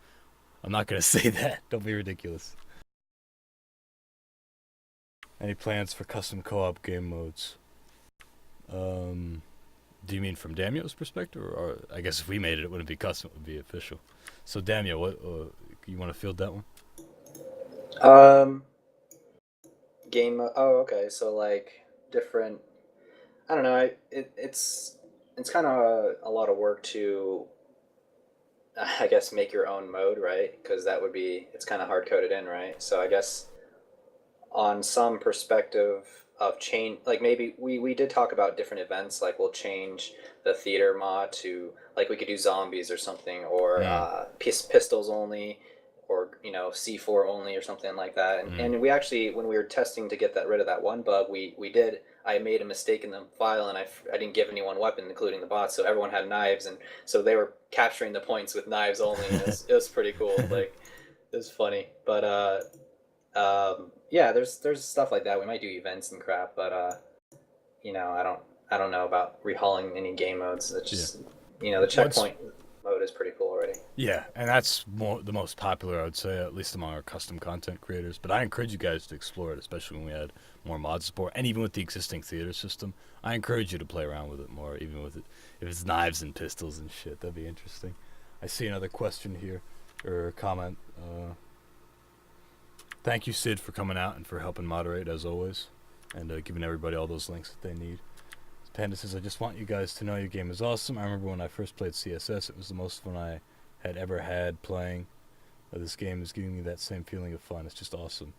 I'm not going to say that. Don't be ridiculous. Any plans for custom co-op game modes? Do you mean from Daimyo's perspective? Or I guess if we made it, it wouldn't be custom, it would be official. So Daimyo, what you want to field that one? Game. Oh, okay. So like different. I don't know. It's kind of a lot of work to, I guess, make your own mode, right? Because that would be, it's kind of hard coded in, right? So I guess on some perspective of change, like maybe we did talk about different events, like we'll change the theater mod to, like we could do zombies or something, or pistols only, or you know, C4 only or something like that. And we actually, when we were testing to get rid of that one bug, I made a mistake in the file, and I didn't give anyone weapon, including the bots, so everyone had knives, and so they were capturing the points with knives only. It was pretty cool. Like, it was funny. But yeah, there's stuff like that. We might do events and crap, but you know, I don't know about rehauling any game modes. It's just, you know, the checkpoint mode is pretty cool already. Yeah, and that's the most popular, I would say, at least among our custom content creators. But I encourage you guys to explore it, especially when we add more mod support, and even with the existing theater system. I encourage you to play around with it more, even with it if it's knives and pistols and shit. That'd be interesting. I see another question here, or comment. thank you, Sid, for coming out and for helping moderate as always, and giving everybody all those links that they need. Panda says, I just want you guys to know your game is awesome. I remember when I first played CSS, it was the most fun I had ever had playing. This game is giving me that same feeling of fun. It's just awesome.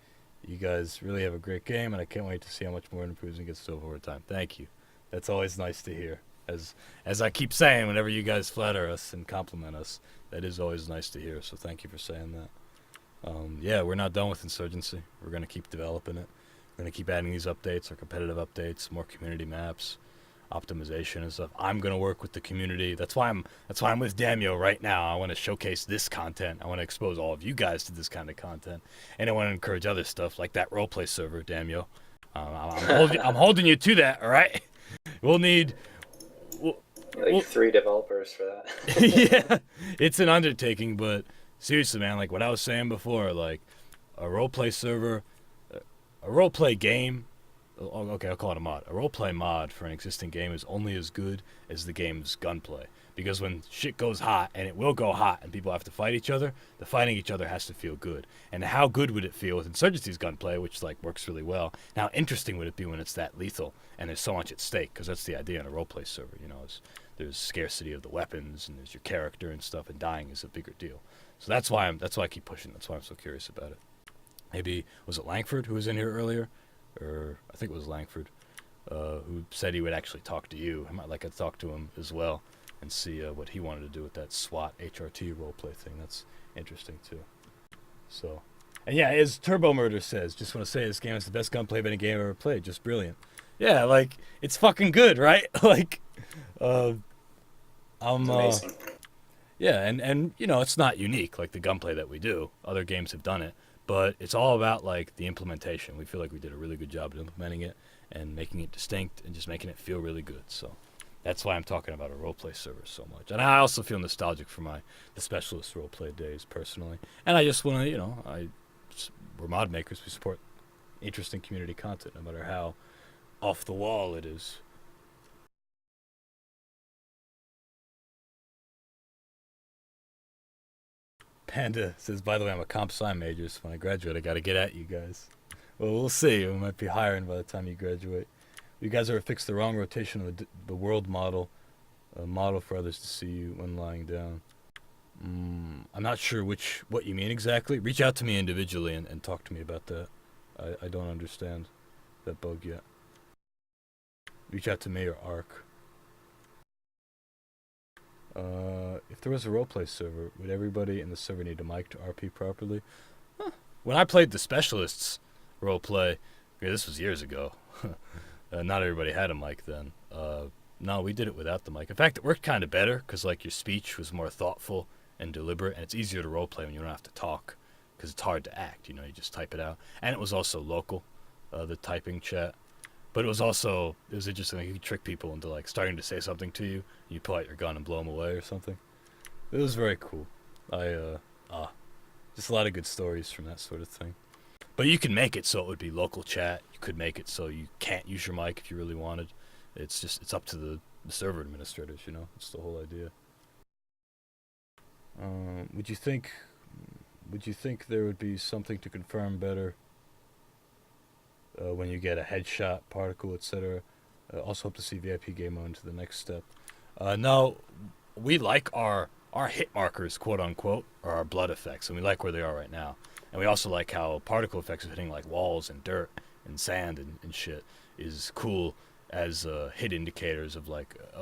You guys really have a great game, and I can't wait to see how much more it improves and gets over time. Thank you. That's always nice to hear. As I keep saying, whenever you guys flatter us and compliment us, that is always nice to hear. So thank you for saying that. Yeah, we're not done with Insurgency. We're going to keep developing it. We're going to keep adding these updates, our competitive updates, more community maps, optimization and stuff. I'm going to work with the community. That's why I'm with Daimyo right now. I want to showcase this content. I want to expose all of you guys to this kind of content. And I want to encourage other stuff like that roleplay server, Daimyo. I'm holding you to that, all right? We'll need... Like 3 developers for that. Yeah, it's an undertaking, but seriously, man, like what I was saying before, like a roleplay server, a roleplay game, okay, I'll call it a mod. A roleplay mod for an existing game is only as good as the game's gunplay. Because when shit goes hot, and it will go hot, and people have to fight each other, the fighting each other has to feel good. And how good would it feel with Insurgency's gunplay, which like works really well? And how interesting would it be when it's that lethal, and there's so much at stake? Because that's the idea in a roleplay server, you know, there's scarcity of the weapons, and there's your character and stuff, and dying is a bigger deal. So that's why I keep pushing. That's why I'm so curious about it. Maybe, was it Langford who was in here earlier? Or I think it was Langford, who said he would actually talk to you. I might like to talk to him as well and see what he wanted to do with that SWAT HRT roleplay thing. That's interesting too. So, and yeah, as Turbo Murder says, just want to say this game is the best gunplay of any game I've ever played. Just brilliant. Yeah, like it's fucking good, right? Like, I'm Amazing. yeah, and you know, it's not unique like the gunplay that we do. Other games have done it. But it's all about, like, the implementation. We feel like we did a really good job at implementing it and making it distinct and just making it feel really good. So that's why I'm talking about a roleplay server so much. And I also feel nostalgic for the specialist roleplay days, personally. And I just want to, you know, we're mod makers. We support interesting community content, no matter how off the wall it is. Panda says, by the way, I'm a comp sci major, so when I graduate, I got to get at you guys. Well, we'll see. We might be hiring by the time you graduate. You guys ever fix the wrong rotation of the world model, a model for others to see you when lying down? I'm not sure what you mean exactly. Reach out to me individually and talk to me about that. I don't understand that bug yet. Reach out to me or ARC. If there was a roleplay server, would everybody in the server need a mic to RP properly? Huh. When I played the specialists roleplay, yeah, this was years ago. Not everybody had a mic then. No, we did it without the mic. In fact, it worked kind of better because like your speech was more thoughtful and deliberate, and it's easier to roleplay when you don't have to talk because it's hard to act. You know, you just type it out, and it was also local, the typing chat. But it was interesting. Like, you could trick people into like starting to say something to you. You pull out your gun and blow them away or something. It was very cool. Just a lot of good stories from that sort of thing. But you can make it so it would be local chat. You could make it so you can't use your mic if you really wanted. It's up to the server administrators, you know. It's the whole idea. Would you think there would be something to confirm better when you get a headshot, particle, etc.? Also hope to see VIP game mode into the next step. No, we like our hit markers, quote unquote, or our blood effects, and we like where they are right now. And we also like how particle effects are hitting like walls and dirt and sand and shit is cool as hit indicators of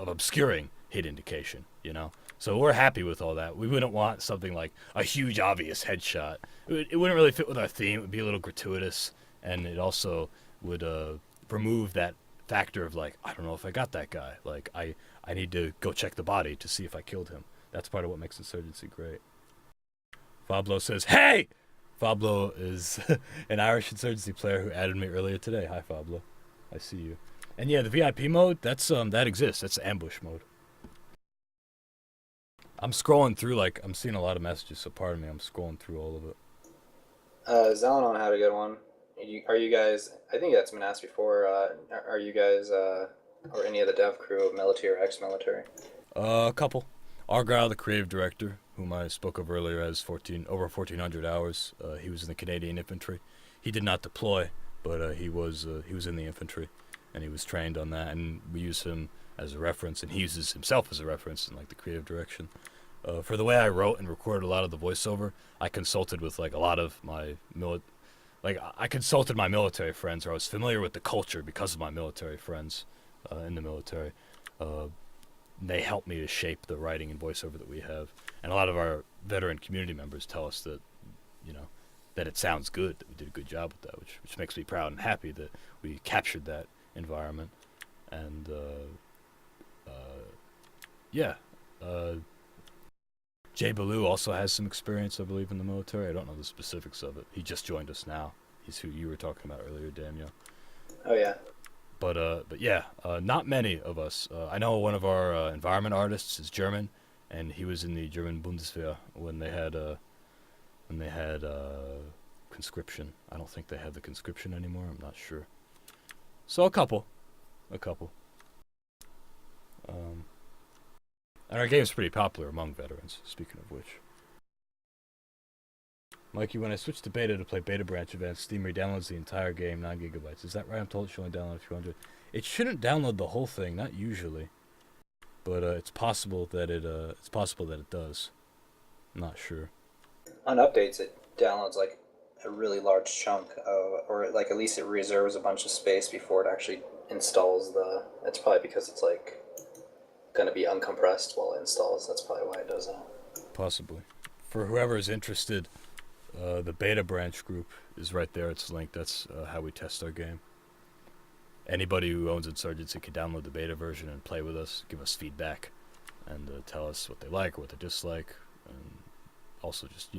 obscuring hit indication, you know? So we're happy with all that. We wouldn't want something like a huge obvious headshot. It wouldn't really fit with our theme. It would be a little gratuitous, and it also would remove that factor of like, I don't know if I got that guy. Like, I need to go check the body to see if I killed him. That's part of what makes Insurgency great. Fablo says, hey! Fablo is an Irish Insurgency player who added me earlier today. Hi, Fablo. I see you. And yeah, the VIP mode, that exists. That's the ambush mode. I'm scrolling through, like, I'm seeing a lot of messages, so pardon me, I'm scrolling through all of it. Zalanon had a good one. Are you guys, I think that's been asked before, are you guys, or any of the dev crew, military or ex-military? A couple. Argyle, the creative director, whom I spoke of earlier, has over 1,400 hours. He was in the Canadian infantry. he did not deploy, but he was in the infantry, and he was trained on that, and we use him as a reference, and he uses himself as a reference in like the creative direction. For the way I wrote and recorded a lot of the voiceover, I consulted with like a lot of my I consulted my military friends, or I was familiar with the culture because of my military friends in the military. They helped me to shape the writing and voiceover that we have, and a lot of our veteran community members tell us that, that it sounds good, that we did a good job with that, which makes me proud and happy that we captured that environment. And Jay Ballou also has some experience, I believe, in the military. I don't know the specifics of it. He just joined us now. He's who you were talking about earlier, Daimyo. Oh yeah. But yeah, not many of us. I know one of our environment artists is German, and he was in the German Bundeswehr when they had conscription. I don't think they have the conscription anymore. I'm not sure. So a couple. And our game's pretty popular among veterans, speaking of which. Mikey, when I switched to beta to play beta branch events, Steam re-downloads the entire game, 9 gigabytes. Is that right? I'm told it should only download a few hundred. It shouldn't download the whole thing, not usually. But it's possible that it does. I'm not sure. On updates, it downloads like a really large chunk of, or like at least it reserves a bunch of space before it actually installs the. It's probably because it's like going to be uncompressed while it installs. That's probably why it does that. Possibly. For whoever is interested, the beta branch group is right there. It's linked. That's how we test our game. Anybody who owns Insurgency can download the beta version and play with us, give us feedback, and tell us what they like or what they dislike, and also just,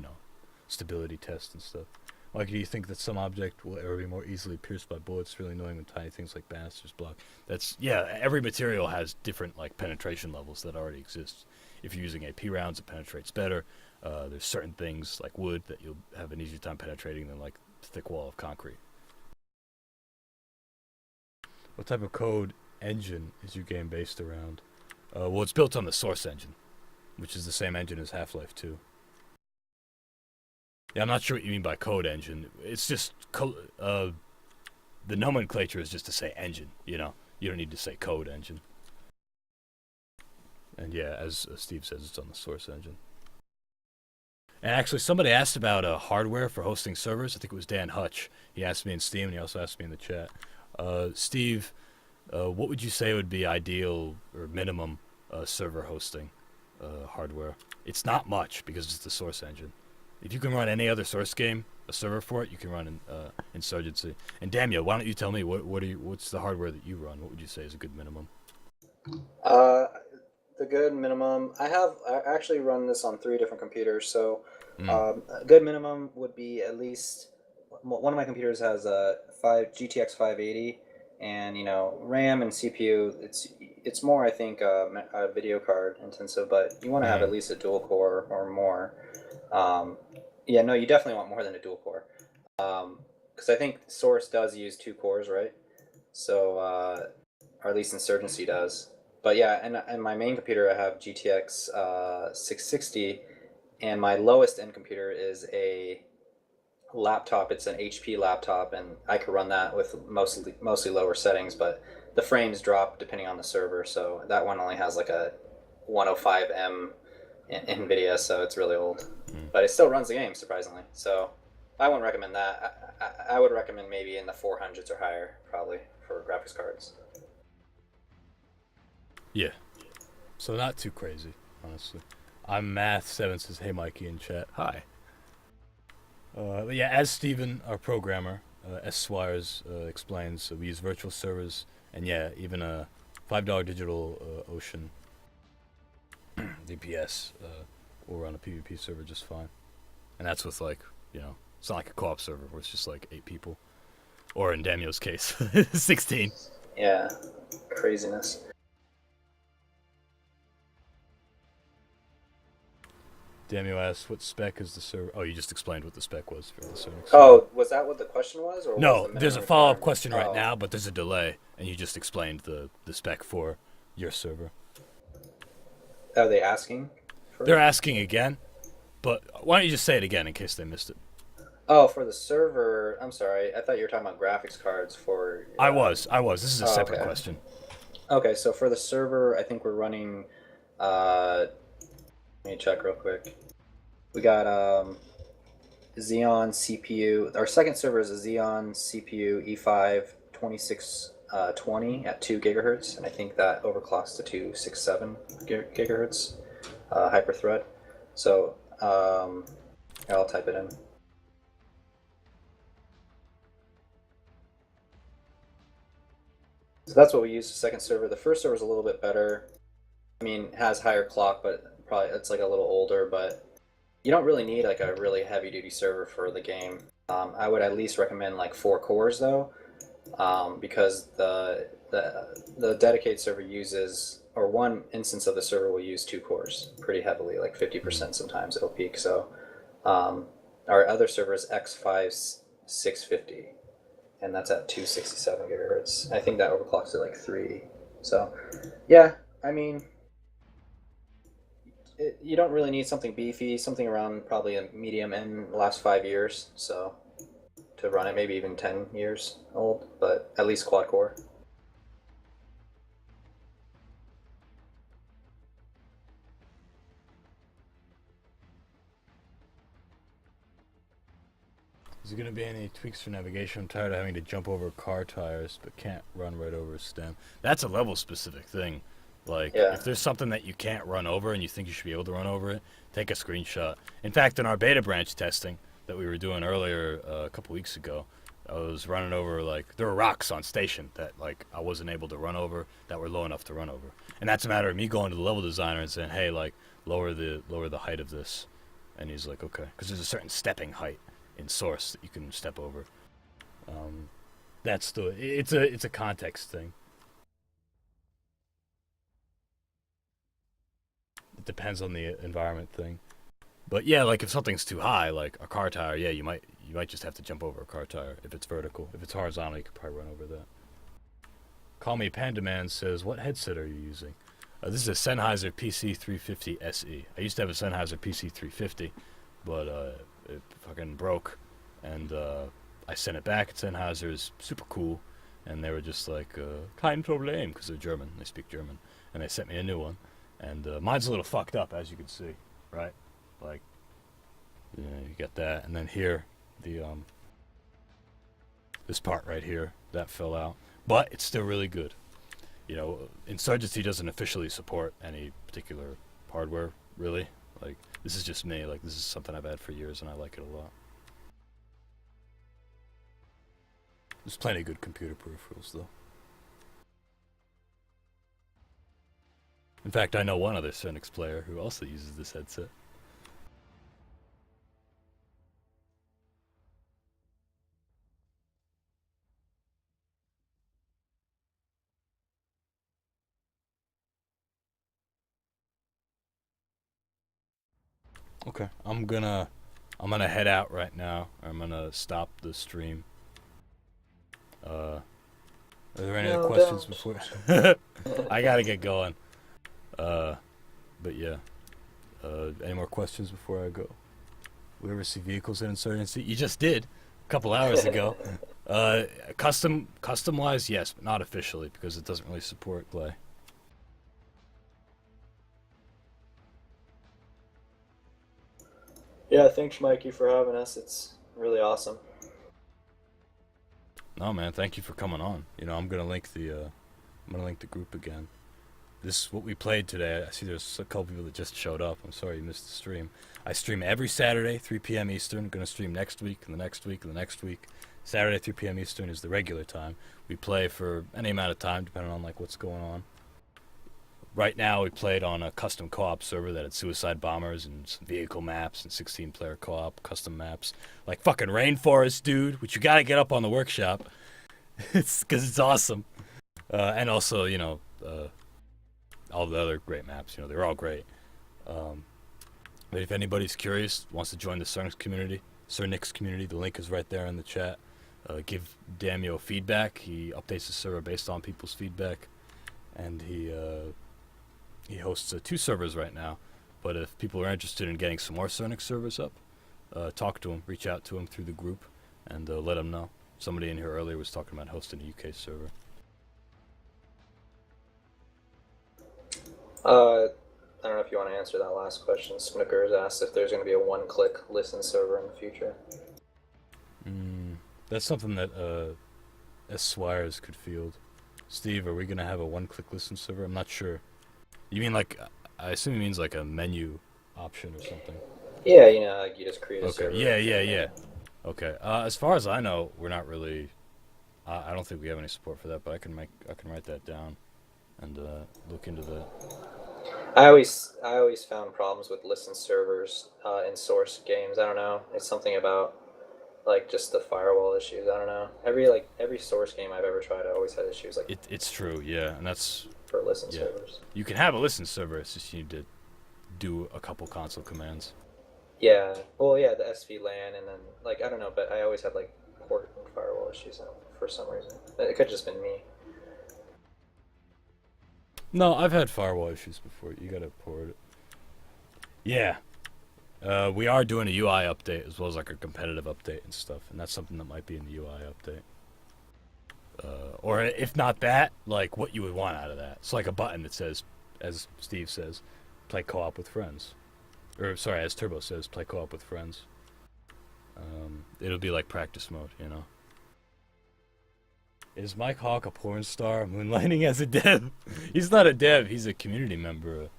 stability tests and stuff. Like, do you think that some object will ever be more easily pierced by bullets, really annoying when tiny things like banisters block? Every material has different, penetration levels that already exist. If you're using AP rounds, it penetrates better. There's certain things, like wood, that you'll have an easier time penetrating than, a thick wall of concrete. What type of code engine is your game based around? Well, it's built on the Source engine, which is the same engine as Half-Life 2. Yeah, I'm not sure what you mean by code engine. It's just the nomenclature is just to say engine. You don't need to say code engine. And yeah, as Steve says, it's on the Source engine. And actually, somebody asked about hardware for hosting servers. I think it was Dan Hutch. He asked me in Steam, and he also asked me in the chat. Steve, what would you say would be ideal or minimum server hosting hardware? It's not much because it's the Source engine. If you can run any other Source game, a server for it, you can run Insurgency. And Daimyo, why don't you tell me what's the hardware that you run? What would you say is a good minimum? The good minimum. I actually run this on 3 different computers, so a good minimum would be at least one of my computers has a GTX 580, and RAM and CPU. It's more, I think, a video card intensive, but you want to have at least a dual core or more. You definitely want more than a dual core, because I think Source does use 2 cores, right? So, or at least Insurgency does. But yeah, and my main computer I have GTX 660, and my lowest end computer is a laptop. It's an HP laptop, and I could run that with mostly lower settings, but the frames drop depending on the server. So that one only has like a 105M NVIDIA, so it's really old. But it still runs the game, surprisingly. So I wouldn't recommend that. I would recommend maybe in the 400s or higher, probably, for graphics cards. Yeah. So not too crazy, honestly. I'm Math7 says, hey Mikey in chat. Hi. But yeah, as Steven, our programmer, S. Swires explains, we use virtual servers, and yeah, even a $5 digital Ocean DPS will run a PvP server just fine. And that's with it's not like a co-op server where it's just 8 people. Or in Daimyo's case, 16. Yeah, craziness. Daimyo asks, what spec is the server? Oh, you just explained what the spec was for the Sernix. Oh, was that what the question was? Or no, was the there's a follow-up question right now, but there's a delay, and you just explained the spec for your server. Are they asking? They're asking again, but why don't you just say it again in case they missed it? Oh, for the server, I'm sorry. I thought you were talking about graphics cards for. I was. This is a Oh, separate okay. question. Okay, so for the server, I think we're running. Let me check real quick. We got Xeon CPU. Our second server is a Xeon CPU E5 2620 at 2 gigahertz, and I think that overclocks to 267 gigahertz hyperthread. So I'll type it in. So that's what we use the second server. The first server is a little bit better. I mean, it has higher clock, but probably it's like a little older. But you don't really need like a really heavy duty server for the game. I would at least recommend like 4 cores though, because the dedicated server uses, or one instance of the server will use 2 cores pretty heavily, like 50% sometimes it'll peak. So our other server is X5 650. And that's at 267 gigahertz. I think that overclocks to like 3. So, yeah, I mean, you don't really need something beefy, something around probably a medium in the last 5 years. So, to run it, maybe even 10 years old, but at least quad core. Is there going to be any tweaks for navigation? I'm tired of having to jump over car tires, but can't run right over a stem. That's a level-specific thing. Like, Yeah. if there's something that you can't run over and you think you should be able to run over it, take a screenshot. In fact, in our beta branch testing that we were doing earlier a couple weeks ago, I was running over, like, there were rocks on station that, like, I wasn't able to run over that were low enough to run over. And that's a matter of me going to the level designer and saying, hey, like, lower the height of this. And he's like, okay. Because there's a certain stepping height in source that you can step over. It's a context thing. It depends on the environment thing. But yeah, like if something's too high, like a car tire, yeah, you might just have to jump over a car tire if it's vertical. If it's horizontal, you could probably run over that. Call Me Panda Man says, what headset are you using? This is a Sennheiser PC350 SE. I used to have a Sennheiser PC350, but it fucking broke, and I sent it back. Sennheiser is super cool, and they were just like, kein Problem, because they're German. They speak German, and they sent me a new one. And mine's a little fucked up, as you can see, right? Like, yeah, you get that, and then here, the this part right here, that fell out, but it's still really good. You know, Insurgency doesn't officially support any particular hardware, really. Like, this is just me. Like, this is something I've had for years, and I like it a lot. There's plenty of good computer peripherals, though. In fact, I know one other Sernix player who also uses this headset. Okay, I'm gonna head out right now. I'm gonna stop the stream. Are there any other questions before? I gotta get going. But yeah. Any more questions before I go? We ever see vehicles in Insurgency? You just did a couple hours ago. Custom wise, yes, but not officially because it doesn't really support Glay. Yeah, thanks, Mikey, for having us. It's really awesome. No, man, thank you for coming on. You know, I'm gonna link the group again. This is what we played today. I see there's a couple people that just showed up. I'm sorry you missed the stream. I stream every Saturday, 3 p.m. Eastern. I'm gonna stream next week and the next week and the next week. Saturday, 3 p.m. Eastern is the regular time. We play for any amount of time, depending on like what's going on. Right now, we played on a custom co-op server that had suicide bombers and some vehicle maps and 16-player co-op custom maps, like fucking Rainforest, dude, which you gotta get up on the workshop. It's because it's awesome, and also you know all the other great maps. You know they're all great. But if anybody's curious, wants to join the Sernix community, the link is right there in the chat. Give Daimyo feedback. He updates the server based on people's feedback, and he hosts 2 servers right now. But if people are interested in getting some more Sernix servers up, talk to him, reach out to him through the group, and let him know. Somebody in here earlier was talking about hosting a UK server. I don't know if you want to answer that last question. Snooker's asked if there's going to be a one-click listen server in the future. That's something that Swires could field. Steve, are we going to have a one-click listen server? I'm not sure. You mean like, I assume he means like a menu option or something. Yeah, you know, like you just create a server. Yeah. Okay. As far as I know, we're not really. I don't think we have any support for that, but I can write that down, and look into that. I always found problems with listen servers in Source games. I don't know. It's something about like just the firewall issues. I don't know. Every Source game I've ever tried, I always had issues like. It's true, yeah, and that's for listen servers. You can have a listen server. It's just you need to do a couple console commands. Yeah. Well, yeah, the SV LAN, and then like I don't know, but I always had like port and firewall issues for some reason. It could have just been me. No, I've had firewall issues before. You gotta port it. Yeah. We are doing a UI update as well as like a competitive update and stuff, and that's something that might be in the UI update. Or if not that, like what you would want out of that. It's like a button that says, as Steve says, play co-op with friends. Or sorry, as Turbo says, play co-op with friends. It'll be like practice mode, you know. Is Mike Hawk a porn star moonlighting as a dev? He's not a dev, he's a community member.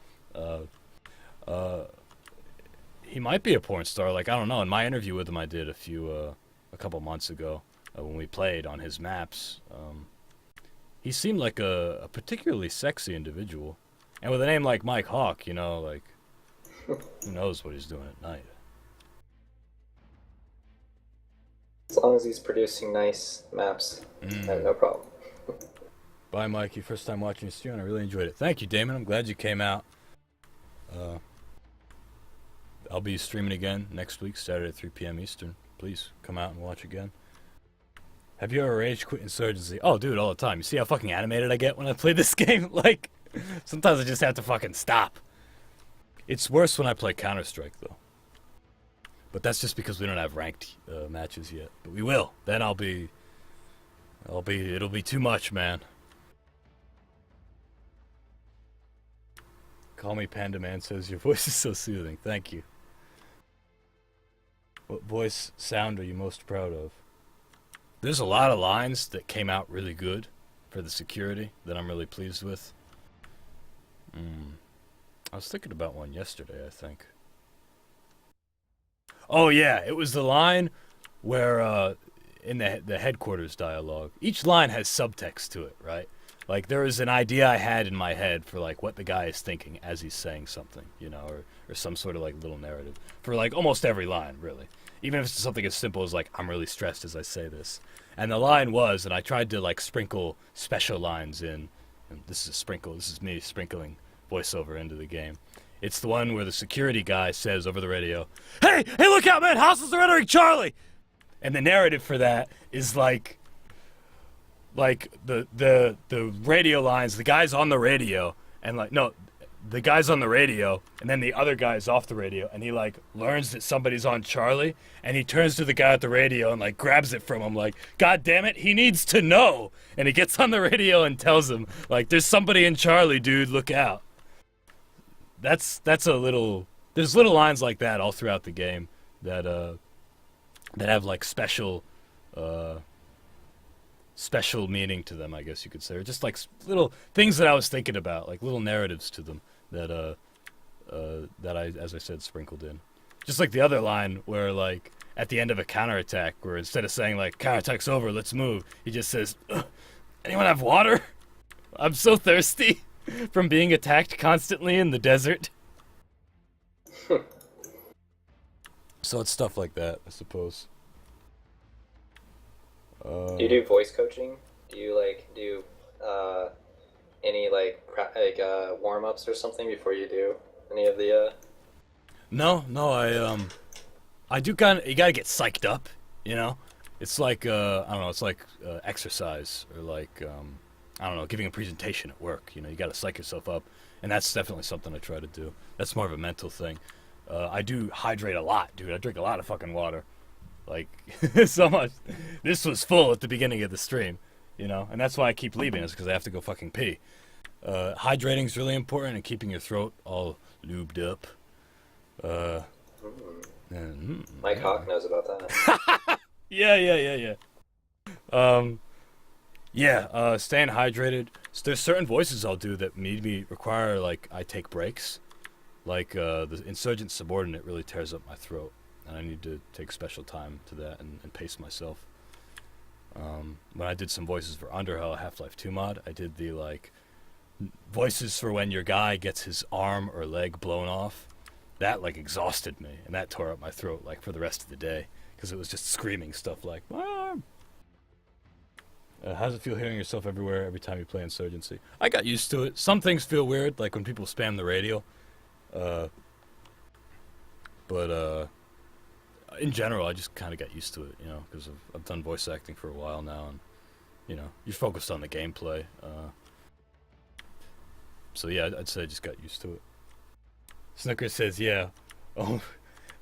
He might be a porn star, like I don't know. In my interview with him I did a couple months ago, when we played on his maps, he seemed like a particularly sexy individual. And with a name like Mike Hawk, you know, like, who knows what he's doing at night. As long as he's producing nice maps, I have no problem. Bye, Mikey. First time watching your stream, I really enjoyed it. Thank you, Damon. I'm glad you came out. I'll be streaming again next week, Saturday at 3 p.m. Eastern. Please come out and watch again. Have you ever rage quit Insurgency? Oh, dude, all the time. You see how fucking animated I get when I play this game? Like, sometimes I just have to fucking stop. It's worse when I play Counter-Strike, though. But that's just because we don't have ranked matches yet. But we will. Then it'll be too much, man. Call me Panda Man says your voice is so soothing. Thank you. What voice sound are you most proud of? There's a lot of lines that came out really good for the security that I'm really pleased with. I was thinking about one yesterday, I think. Oh yeah, it was the line where in the headquarters dialogue, each line has subtext to it, right? Like there was an idea I had in my head for like what the guy is thinking as he's saying something, you know, or some sort of like little narrative for like almost every line, really. Even if it's something as simple as like I'm really stressed as I say this. And the line was, and I tried to like sprinkle special lines in. And this is a sprinkle. This is me sprinkling voiceover into the game. It's the one where the security guy says over the radio, "Hey, look out, man! Hostiles are entering Charlie!" And the narrative for that is like the radio lines, the guy's on the radio, and like no, the guy's on the radio, and then the other guy's off the radio, and he like learns that somebody's on Charlie, and he turns to the guy at the radio and like grabs it from him, like, God damn it, he needs to know, and he gets on the radio and tells him like, "There's somebody in Charlie, dude, look out." That's a little. There's little lines like that all throughout the game that have like special meaning to them, I guess you could say, or just like little things that I was thinking about, like little narratives to them that I, as I said, sprinkled in. Just like the other line where like at the end of a counterattack, where instead of saying like counterattack's over, let's move, he just says, "Anyone have water? I'm so thirsty." From being attacked constantly in the desert. So it's stuff like that, I suppose. Do you do voice coaching? Do you like do any like warm-ups or something before you do any of the No, I do kind of. You gotta get psyched up, you know. It's like I don't know. It's like exercise or like I don't know, giving a presentation at work. You know, you got to psych yourself up, and that's definitely something I try to do. That's more of a mental thing. I do hydrate a lot, dude. I drink a lot of fucking water. Like, so much. This was full at the beginning of the stream, you know? And that's why I keep leaving, is because I have to go fucking pee. Hydrating's really important, and keeping your throat all lubed up. Mike Hawk knows about that. Yeah. Staying hydrated. So there's certain voices I'll do that require, like, I take breaks. Like, the Insurgent Subordinate really tears up my throat, and I need to take special time to that and pace myself. When I did some voices for Underhell Half-Life 2 mod, I did the, like, voices for when your guy gets his arm or leg blown off. That, like, exhausted me, and that tore up my throat, like, for the rest of the day, because it was just screaming stuff like, my arm! How does it feel hearing yourself everywhere every time you play Insurgency? I got used to it. Some things feel weird, like when people spam the radio. But in general, I just kind of got used to it, you know, because I've done voice acting for a while now, and, you know, you're focused on the gameplay. So yeah, I'd say I just got used to it. Snooker says, yeah. Oh,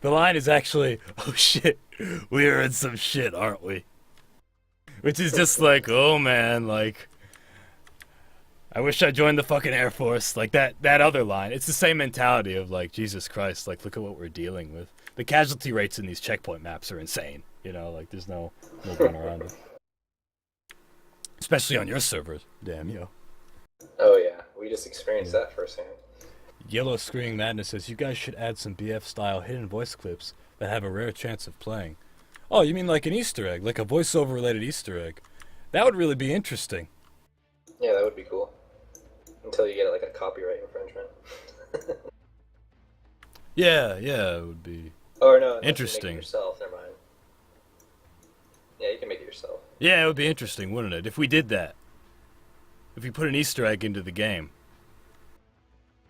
the line is actually, oh shit, we're in some shit, aren't we? Which is just like, oh man, like, I wish I joined the fucking Air Force. Like, that other line. It's the same mentality of, like, Jesus Christ, like, look at what we're dealing with. The casualty rates in these checkpoint maps are insane. You know, like, there's no going around it. Especially on your servers, Daimyo. Oh yeah, we just experienced that firsthand. Yellow Screaming Madness says, you guys should add some BF-style hidden voice clips that have a rare chance of playing. Oh, you mean like an Easter egg? Like a voiceover-related Easter egg? That would really be interesting. Yeah, that would be cool. Until you get, like, a copyright infringement. Yeah, it would be Or no, interesting. You make it yourself, never mind. Yeah, you can make it yourself. Yeah, it would be interesting, wouldn't it? If we did that. If we put an Easter egg into the game.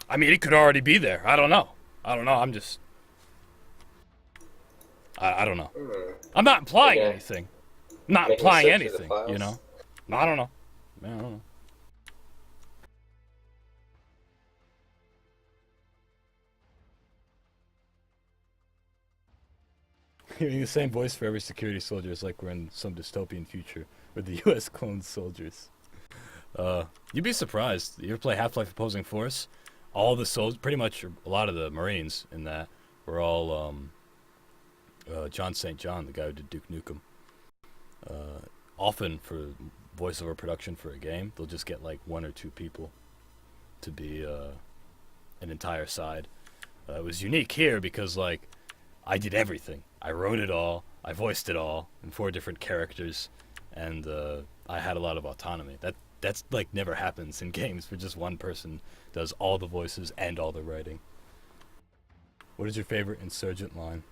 I mean, it could already be there. I don't know. I'm just... I don't know. I'm not implying anything. I'm not implying anything, you know? I don't know. I don't know. Hearing the same voice for every security soldier is like we're in some dystopian future where the U.S. clones soldiers. You'd be surprised. You ever play Half-Life Opposing Force? All the soldiers, pretty much a lot of the Marines in that, were all John St. John, the guy who did Duke Nukem. Often for voiceover production for a game, they'll just get like 1 or 2 people to be an entire side. It was unique here because, like, I did everything. I wrote it all, I voiced it all in 4 different characters, and I had a lot of autonomy. That's like never happens in games where just one person does all the voices and all the writing. What is your favorite Insurgent line?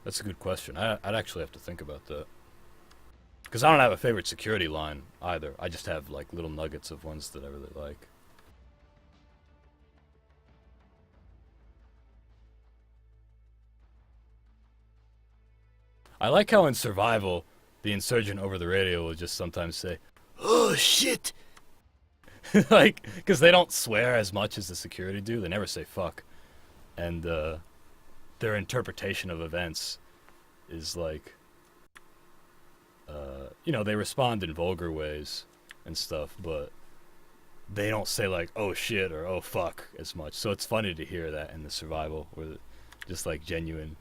That's a good question. I'd actually have to think about that. Because I don't have a favorite security line either. I just have like little nuggets of ones that I really like. I like how in Survival, the Insurgent over the radio will just sometimes say, "Oh shit!" Like, because they don't swear as much as the security do. They never say fuck. And their interpretation of events is like, you know, they respond in vulgar ways and stuff, but they don't say like, "Oh shit" or "Oh fuck" as much. So it's funny to hear that in the Survival, where just like genuine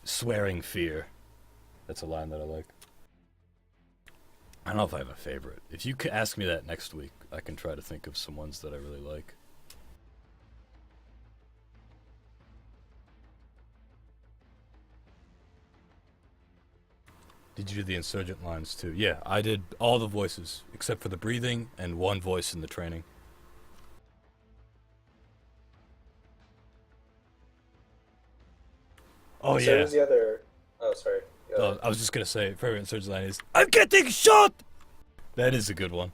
swearing fear. That's a line that I like. I don't know if I have a favorite. If you could ask me that next week, I can try to think of some ones that I really like. Did you do the Insurgent lines too? Yeah, I did all the voices, except for the breathing and 1 voice in the training. Oh, So yeah. who's the other... Oh, sorry. Oh, I was just gonna say, favorite Insurgent line is, "I'm getting shot!" That is a good one.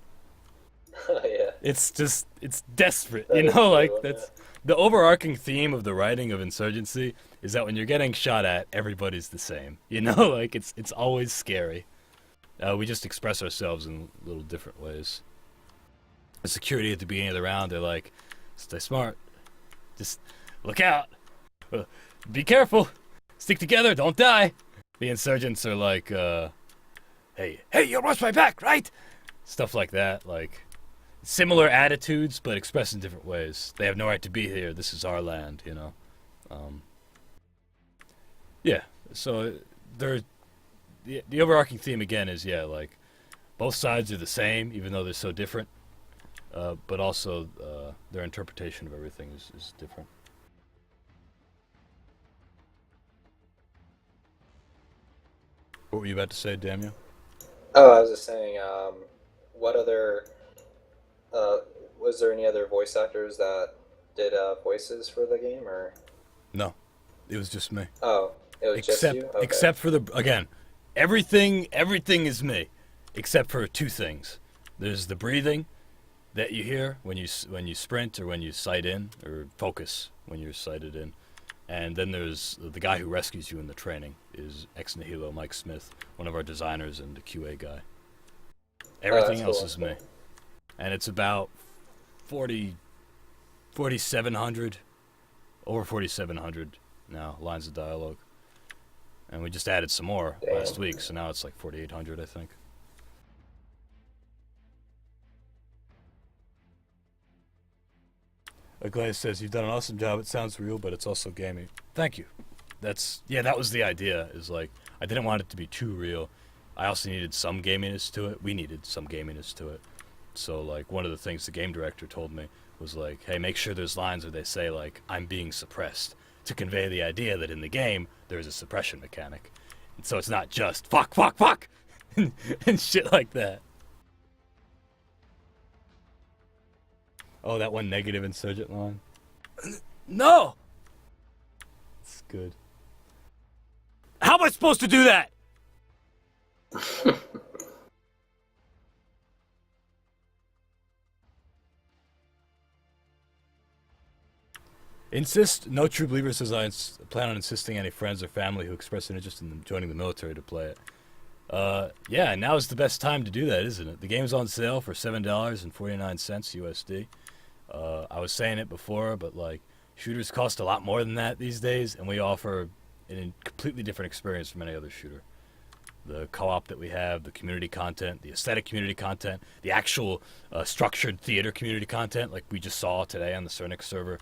Yeah. It's just, it's desperate, That you is a know, good like, one, that's, the overarching theme of the writing of Insurgency is that when you're getting shot at, everybody's the same, you know, like, it's always scary. We just express ourselves in little different ways. The security at the beginning of the round, they're like, Stay smart. Just look out. Be careful. Stick together. Don't die. The insurgents are like, hey, you watch my back, right? Stuff like that. Like, similar attitudes, but expressed in different ways. They have no right to be here. This is our land, you know. Yeah. So the overarching theme again is like both sides are the same, even though they're so different. But also their interpretation of everything is different. What were you about to say, Daimyo? Oh, I was just saying, what other, was there any other voice actors that did voices for the game, or? No, it was just me. Oh, it was just you? Okay. Except for again, everything is me, except for two things. There's the breathing that you hear when you sprint or when you sight in or focus when you're sighted in. And then there's the guy who rescues you in the training is ex nihilo Mike Smith, one of our designers and the QA guy. Everything else cool. is me. And it's about 4,700, over 4,700 now, lines of dialogue. And we just added some more last week, so now it's like 4,800, I think. Aglaia says, you've done an awesome job. It sounds real, but it's also gamey. Thank you. That was the idea, is like, I didn't want it to be too real. I also needed some gaminess to it. We needed some gaminess to it. So, like, one of the things the game director told me was like, hey, make sure there's lines where they say, like, I'm being suppressed, to convey the idea that in the game, there's a suppression mechanic. And so it's not just, fuck, and shit like that. Oh, that one negative insurgent line? No! It's good. How am I supposed to do that? Insist. No true believer says I plan on insisting any friends or family who express an interest in joining the military to play it. Yeah, now is the best time to do that, isn't it? The game's on sale for $7.49 USD. I was saying it before, but like, shooters cost a lot more than that these days, and we offer a completely different experience from any other shooter. The co-op that we have, the community content, the aesthetic community content, the actual structured theater community content, like we just saw today on the Sernix server,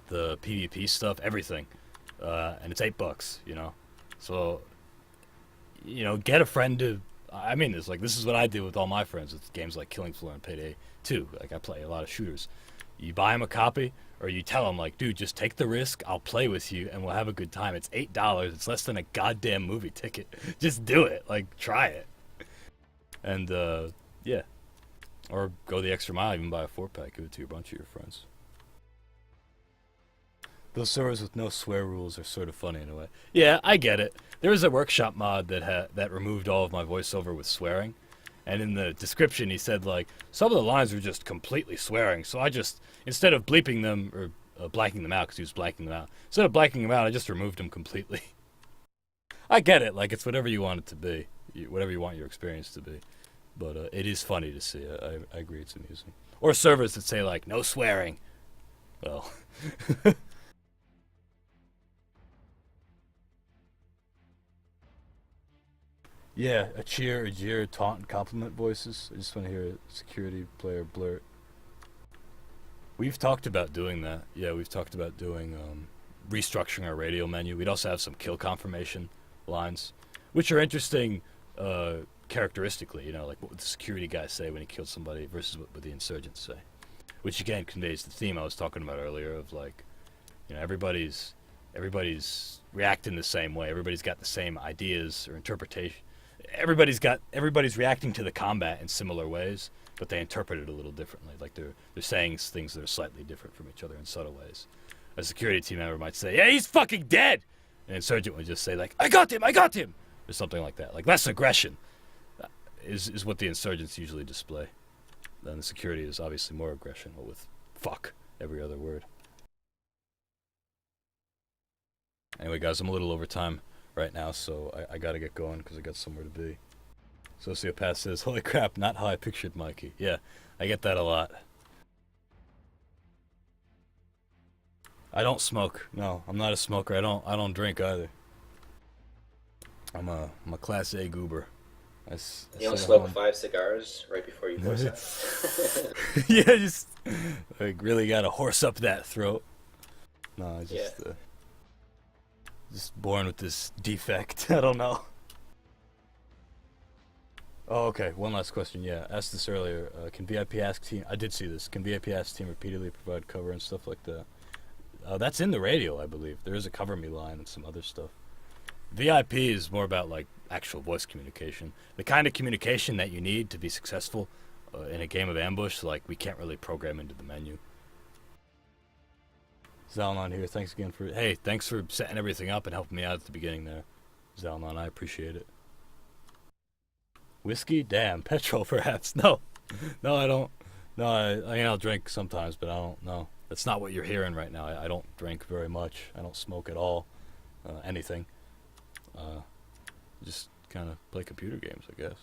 the PvP stuff, everything, and it's $8, you know. So, you know, get a friend to. I mean, this is what I do with all my friends with games like Killing Floor and Payday 2. Like, I play a lot of shooters. You buy them a copy, or you tell them, like, dude, just take the risk, I'll play with you, and we'll have a good time. It's $8, it's less than a goddamn movie ticket. Just do it. Like, try it. And, yeah. Or go the extra mile, even buy a 4-pack, give it to a bunch of your friends. Those servers with no swear rules are sort of funny in a way. Yeah, I get it. There was a workshop mod that removed all of my voiceover with swearing. And in the description he said, like, some of the lines were just completely swearing. So I just, instead of bleeping them, or blacking them out, because he was blacking them out. Instead of blacking them out, I just removed them completely. I get it. Like, it's whatever you want it to be. Whatever you want your experience to be. But it is funny to see. I agree, it's amusing. Or servers that say, like, no swearing. Well... Yeah, a cheer, a jeer, taunt, and compliment voices. I just want to hear a security player blurt. We've talked about doing that. Yeah, we've talked about doing, restructuring our radio menu. We'd also have some kill confirmation lines, which are interesting characteristically, you know, like what would the security guy say when he killed somebody versus what would the insurgents say. Which, again, conveys the theme I was talking about earlier of, like, you know, everybody's reacting the same way. Everybody's got the same ideas or interpretation. Everybody's reacting to the combat in similar ways, but they interpret it a little differently. Like they're saying things that are slightly different from each other in subtle ways. A security team member might say, "Yeah, he's fucking dead," an insurgent would just say, like, I got him," or something like that. Like, less aggression is what the insurgents usually display. Then the security is obviously more aggression, but with fuck every other word. Anyway, guys, I'm a little over time right now, so I gotta get going because I got somewhere to be. Sociopath says, holy crap, not how I pictured Mikey. Yeah, I get that a lot. I don't smoke. No, I'm not a smoker. I don't drink either. I'm a class A goober. You don't smoke 5 cigars right before you voice out. Yeah, just like really gotta horse up that throat. No, I just born with this defect. I don't know. Oh, okay. One last question. Yeah, asked this earlier. Can VIP ask team? I did see this. Can VIP ask team repeatedly provide cover and stuff like that? That's in the radio, I believe. There is a cover me line and some other stuff. VIP is more about like actual voice communication, the kind of communication that you need to be successful in a game of ambush. Like we can't really program into the menu. Zalnon here. Thanks again for thanks for setting everything up and helping me out at the beginning there, Zalnon. I appreciate it. Whiskey? Damn. Petrol, perhaps. No, I don't. No, I mean, I'll drink sometimes, but I don't know. That's not what you're hearing right now. I don't drink very much. I don't smoke at all. Anything. Just kind of play computer games, I guess.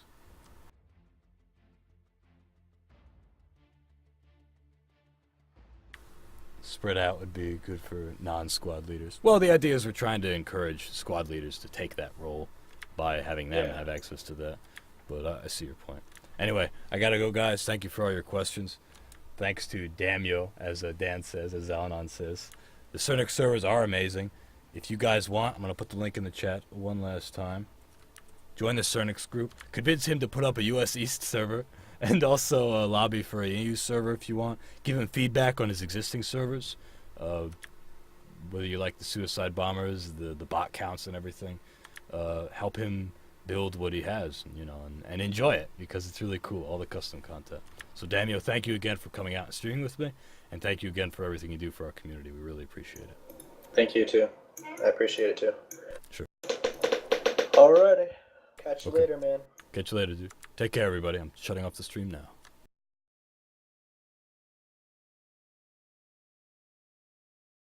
Spread out would be good for non-squad leaders. Well, the idea is we're trying to encourage squad leaders to take that role by having them have access to that. But I see your point. Anyway, I gotta go, guys. Thank you for all your questions. Thanks to Daimyo, as Dan says, as Zalanon says. The Sernix servers are amazing. If you guys want, I'm going to put the link in the chat one last time. Join the Sernix group. Convince him to put up a US East server. And also lobby for a EU server if you want. Give him feedback on his existing servers. Whether you like the suicide bombers, the bot counts and everything. Help him build what he has, and enjoy it, because it's really cool, all the custom content. So Daimyo, thank you again for coming out and streaming with me, and thank you again for everything you do for our community. We really appreciate it. Thank you too. I appreciate it too. Sure. Alrighty. Catch you later, man. Catch you later, dude. Take care, everybody. I'm shutting off the stream now.